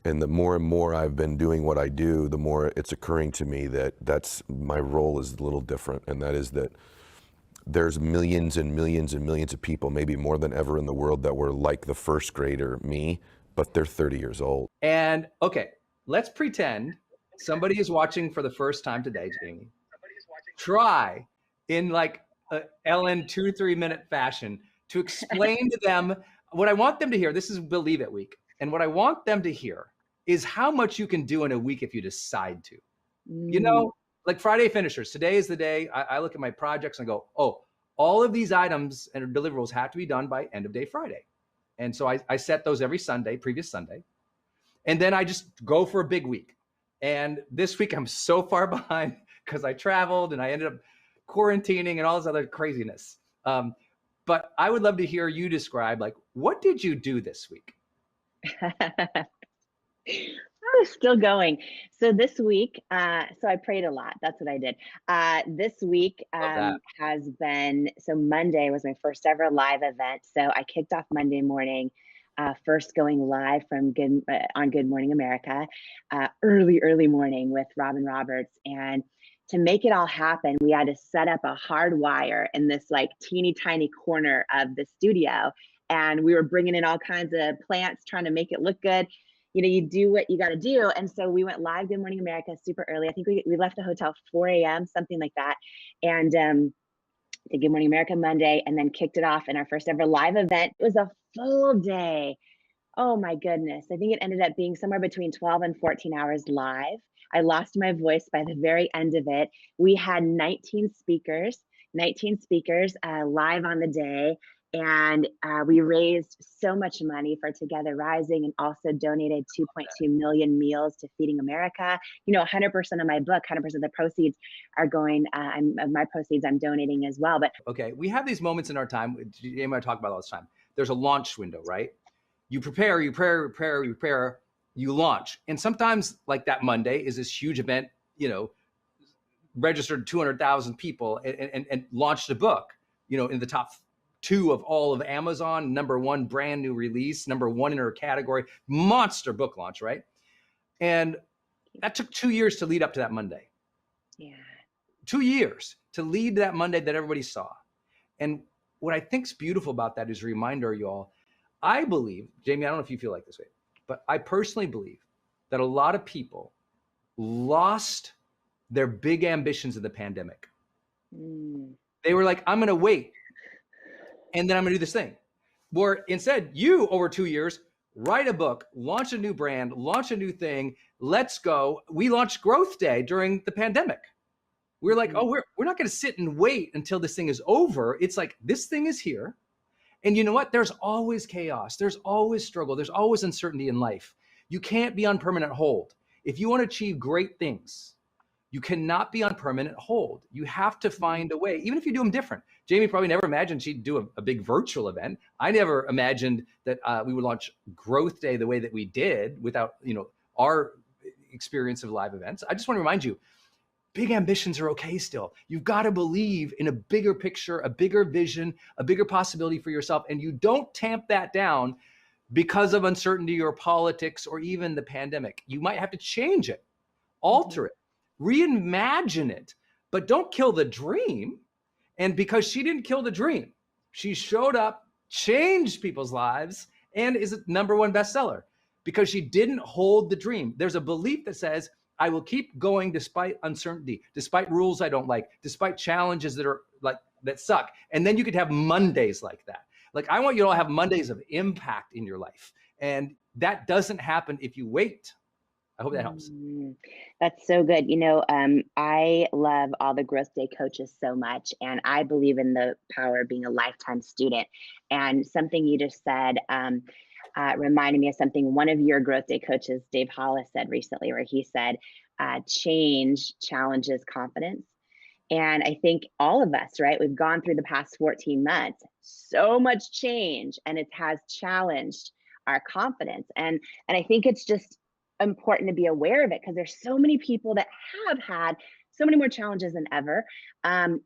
And the more and more I've been doing what I do, the more it's occurring to me that my role is a little different, and that is that there's millions and millions and millions of people, maybe more than ever in the world, that were like the first grader, me, but they're 30 years old. And okay, let's pretend somebody is watching for the first time today, Jamie. Try in like a Ellen 2-3 minute fashion to explain to them what I want them to hear. This is Believe It Week. And what I want them to hear is how much you can do in a week if you decide to. You know, like Friday finishers. Today is the day I look at my projects and go, oh, all of these items and deliverables have to be done by end of day Friday. And so I set those every Sunday, previous Sunday. And then I just go for a big week. And this week I'm so far behind because I traveled and I ended up quarantining and all this other craziness. But I would love to hear you describe, like, what did you do this week? Oh, still going. So this week, so I prayed a lot. That's what I did. This week has been, so Monday was my first ever live event. So I kicked off Monday morning, first going live from on Good Morning America, early morning with Robin Roberts. And to make it all happen, we had to set up a hard wire in this like teeny tiny corner of the studio. And we were bringing in all kinds of plants, trying to make it look good. You know, you do what you got to do. And so we went live Good Morning America super early. I think we left the hotel 4 a.m., something like that. And did Good Morning America Monday, and then kicked it off in our first ever live event. It was a full day. Oh my goodness. I think it ended up being somewhere between 12 and 14 hours live. I lost my voice by the very end of it. We had 19 speakers live on the day. And we raised so much money for Together Rising, and also donated 2.2 million meals to Feeding America. You know, 100% of my book, 100% of the proceeds are going, of my proceeds I'm donating as well. But okay, we have these moments in our time, Jamie and I talk about all this time. There's a launch window, right? You prepare, you launch. And sometimes like that Monday is this huge event, you know, registered 200,000 people and launched a book, you know, in the top 2 of all of Amazon, #1 brand new release, #1 in her category, monster book launch, right? And that took 2 years to lead up to that Monday. yeah. 2 years to lead that Monday that everybody saw. And what I think's beautiful about that is a reminder, y'all. I believe, Jamie, I don't know if you feel like this way, but I personally believe that a lot of people lost their big ambitions in the pandemic. They were like, I'm going to wait, and then I'm going to do this thing. Where instead, you, over 2 years, write a book, launch a new brand, launch a new thing. Let's go. We launched Growth Day during the pandemic. We're like, oh, we're not going to sit and wait until this thing is over. It's like, this thing is here. And you know what? There's always chaos. There's always struggle. There's always uncertainty in life. You can't be on permanent hold. If you want to achieve great things, you cannot be on permanent hold. You have to find a way, even if you do them different. Jamie probably never imagined she'd do a big virtual event. I never imagined that we would launch Growth Day the way that we did without, you know, our experience of live events. I just want to remind you, big ambitions are okay still. You've got to believe in a bigger picture, a bigger vision, a bigger possibility for yourself. And you don't tamp that down because of uncertainty or politics or even the pandemic. You might have to change it, alter it, reimagine it, but don't kill the dream. And because she didn't kill the dream, she showed up, changed people's lives, and is a #1 bestseller because she didn't hold the dream. There's a belief that says, I will keep going despite uncertainty, despite rules I don't like, despite challenges that are like, that suck. And then you could have Mondays like that. Like, I want you to all have Mondays of impact in your life. And that doesn't happen if you wait. I hope that helps. That's so good. You know, I love all the Growth Day coaches so much, and I believe in the power of being a lifetime student. And something you just said, reminded me of something one of your growth day coaches, Dave Hollis, said recently, where he said, change challenges confidence. And I think all of us, right, we've gone through the past 14 months, so much change, and it has challenged our confidence. And I think it's just important to be aware of it, because there's so many people that have had so many more challenges than ever, and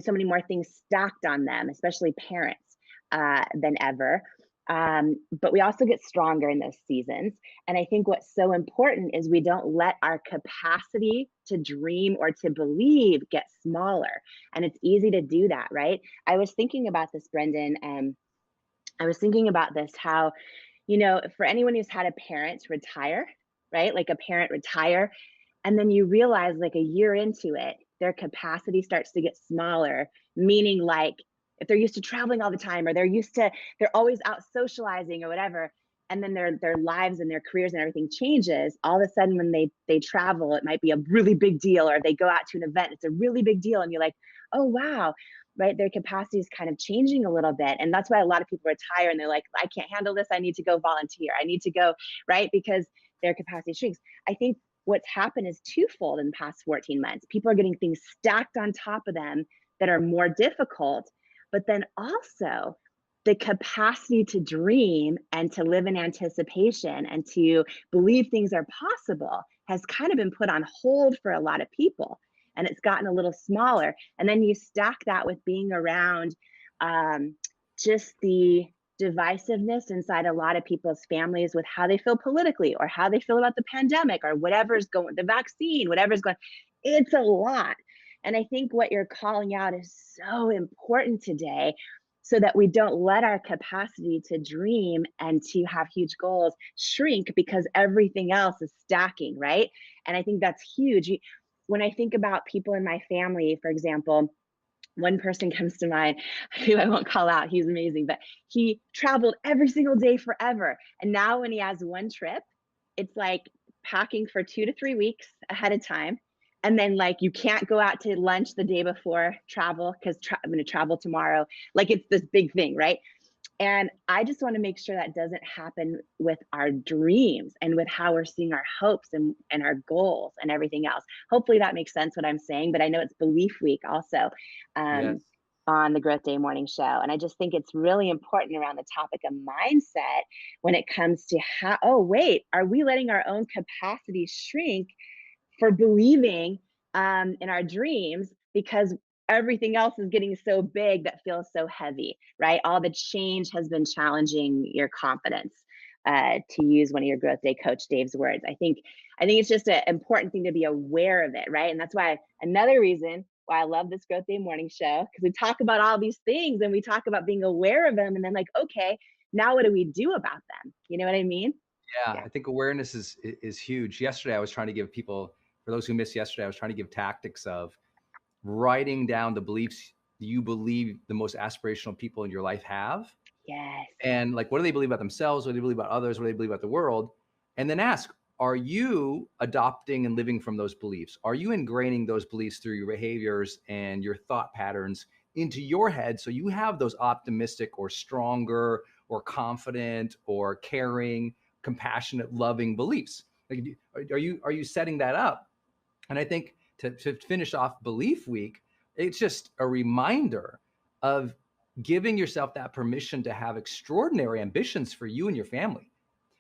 so many more things stacked on them, especially parents, than ever. But we also get stronger in those seasons. And I think what's so important is we don't let our capacity to dream or to believe get smaller. And it's easy to do that, right? I was thinking about this, Brendan, and I was thinking about this, how, for anyone who's had a parent retire, right? Like a parent retire, and then you realize like a year into it, their capacity starts to get smaller, meaning like if they're used to traveling all the time, or they're always out socializing or whatever, and then their lives and their careers and everything changes, all of a sudden when they travel, it might be a really big deal, or they go out to an event, it's a really big deal, and you're like, oh wow, right? Their capacity is kind of changing a little bit. And that's why a lot of people retire and they're like, I can't handle this, I need to go volunteer, I need to go, right? Because their capacity shrinks. I think what's happened is twofold in the past 14 months. People are getting things stacked on top of them that are more difficult, but then also the capacity to dream and to live in anticipation and to believe things are possible has kind of been put on hold for a lot of people. And it's gotten a little smaller. And then you stack that with being around just the divisiveness inside a lot of people's families with how they feel politically, or how they feel about the pandemic, or whatever's going, the vaccine, whatever's going. It's a lot. And I think what you're calling out is so important today, so that we don't let our capacity to dream and to have huge goals shrink because everything else is stacking, right? And I think that's huge. When I think about people in my family, for example, one person comes to mind who I won't call out, he's amazing, but he traveled every single day forever. And now when he has one trip, it's like packing for 2 to 3 weeks ahead of time. And then like, you can't go out to lunch the day before travel because I'm going to travel tomorrow. Like it's this big thing, right? And I just want to make sure that doesn't happen with our dreams and with how we're seeing our hopes and our goals and everything else. Hopefully that makes sense what I'm saying, but I know it's Belief Week also Yes. on the Growth Day Morning Show. And I just think it's really important around the topic of mindset when it comes to how, oh, wait, are we letting our own capacity shrink for believing in our dreams because everything else is getting so big that feels so heavy, right? All the change has been challenging your confidence, to use one of your Growth Day coach Dave's words. I think it's just an important thing to be aware of it, right? And that's why another reason why I love this Growth Day Morning Show, because we talk about all these things and we talk about being aware of them, and then like, okay, now what do we do about them? You know what I mean? Yeah, I think awareness is huge. Yesterday, I was trying to give people, for those who missed yesterday, I was trying to give tactics of writing down the beliefs you believe the most aspirational people in your life have. Yes. And like, what do they believe about themselves? What do they believe about others? What do they believe about the world? And then ask, are you adopting and living from those beliefs? Are you ingraining those beliefs through your behaviors and your thought patterns into your head, so you have those optimistic or stronger or confident or caring, compassionate, loving beliefs? Like, are you setting that up? And I think to finish off Belief Week, it's just a reminder of giving yourself that permission to have extraordinary ambitions for you and your family.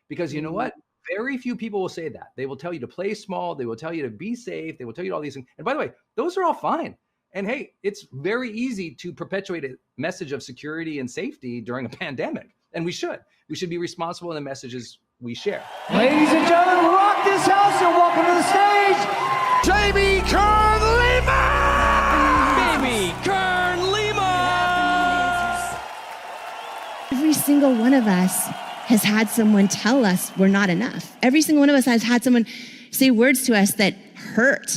Because you know what? Very few people will say that. They will tell you to play small. They will tell you to be safe. They will tell you all these things. And by the way, those are all fine. And hey, it's very easy to perpetuate a message of security and safety during a pandemic. And we should be responsible in the messages we share. Ladies and gentlemen, rock this house and welcome to the stage, Jamie Kern Lima! Jamie Kern Lima! Every single one of us has had someone tell us we're not enough. Every single one of us has had someone say words to us that hurt.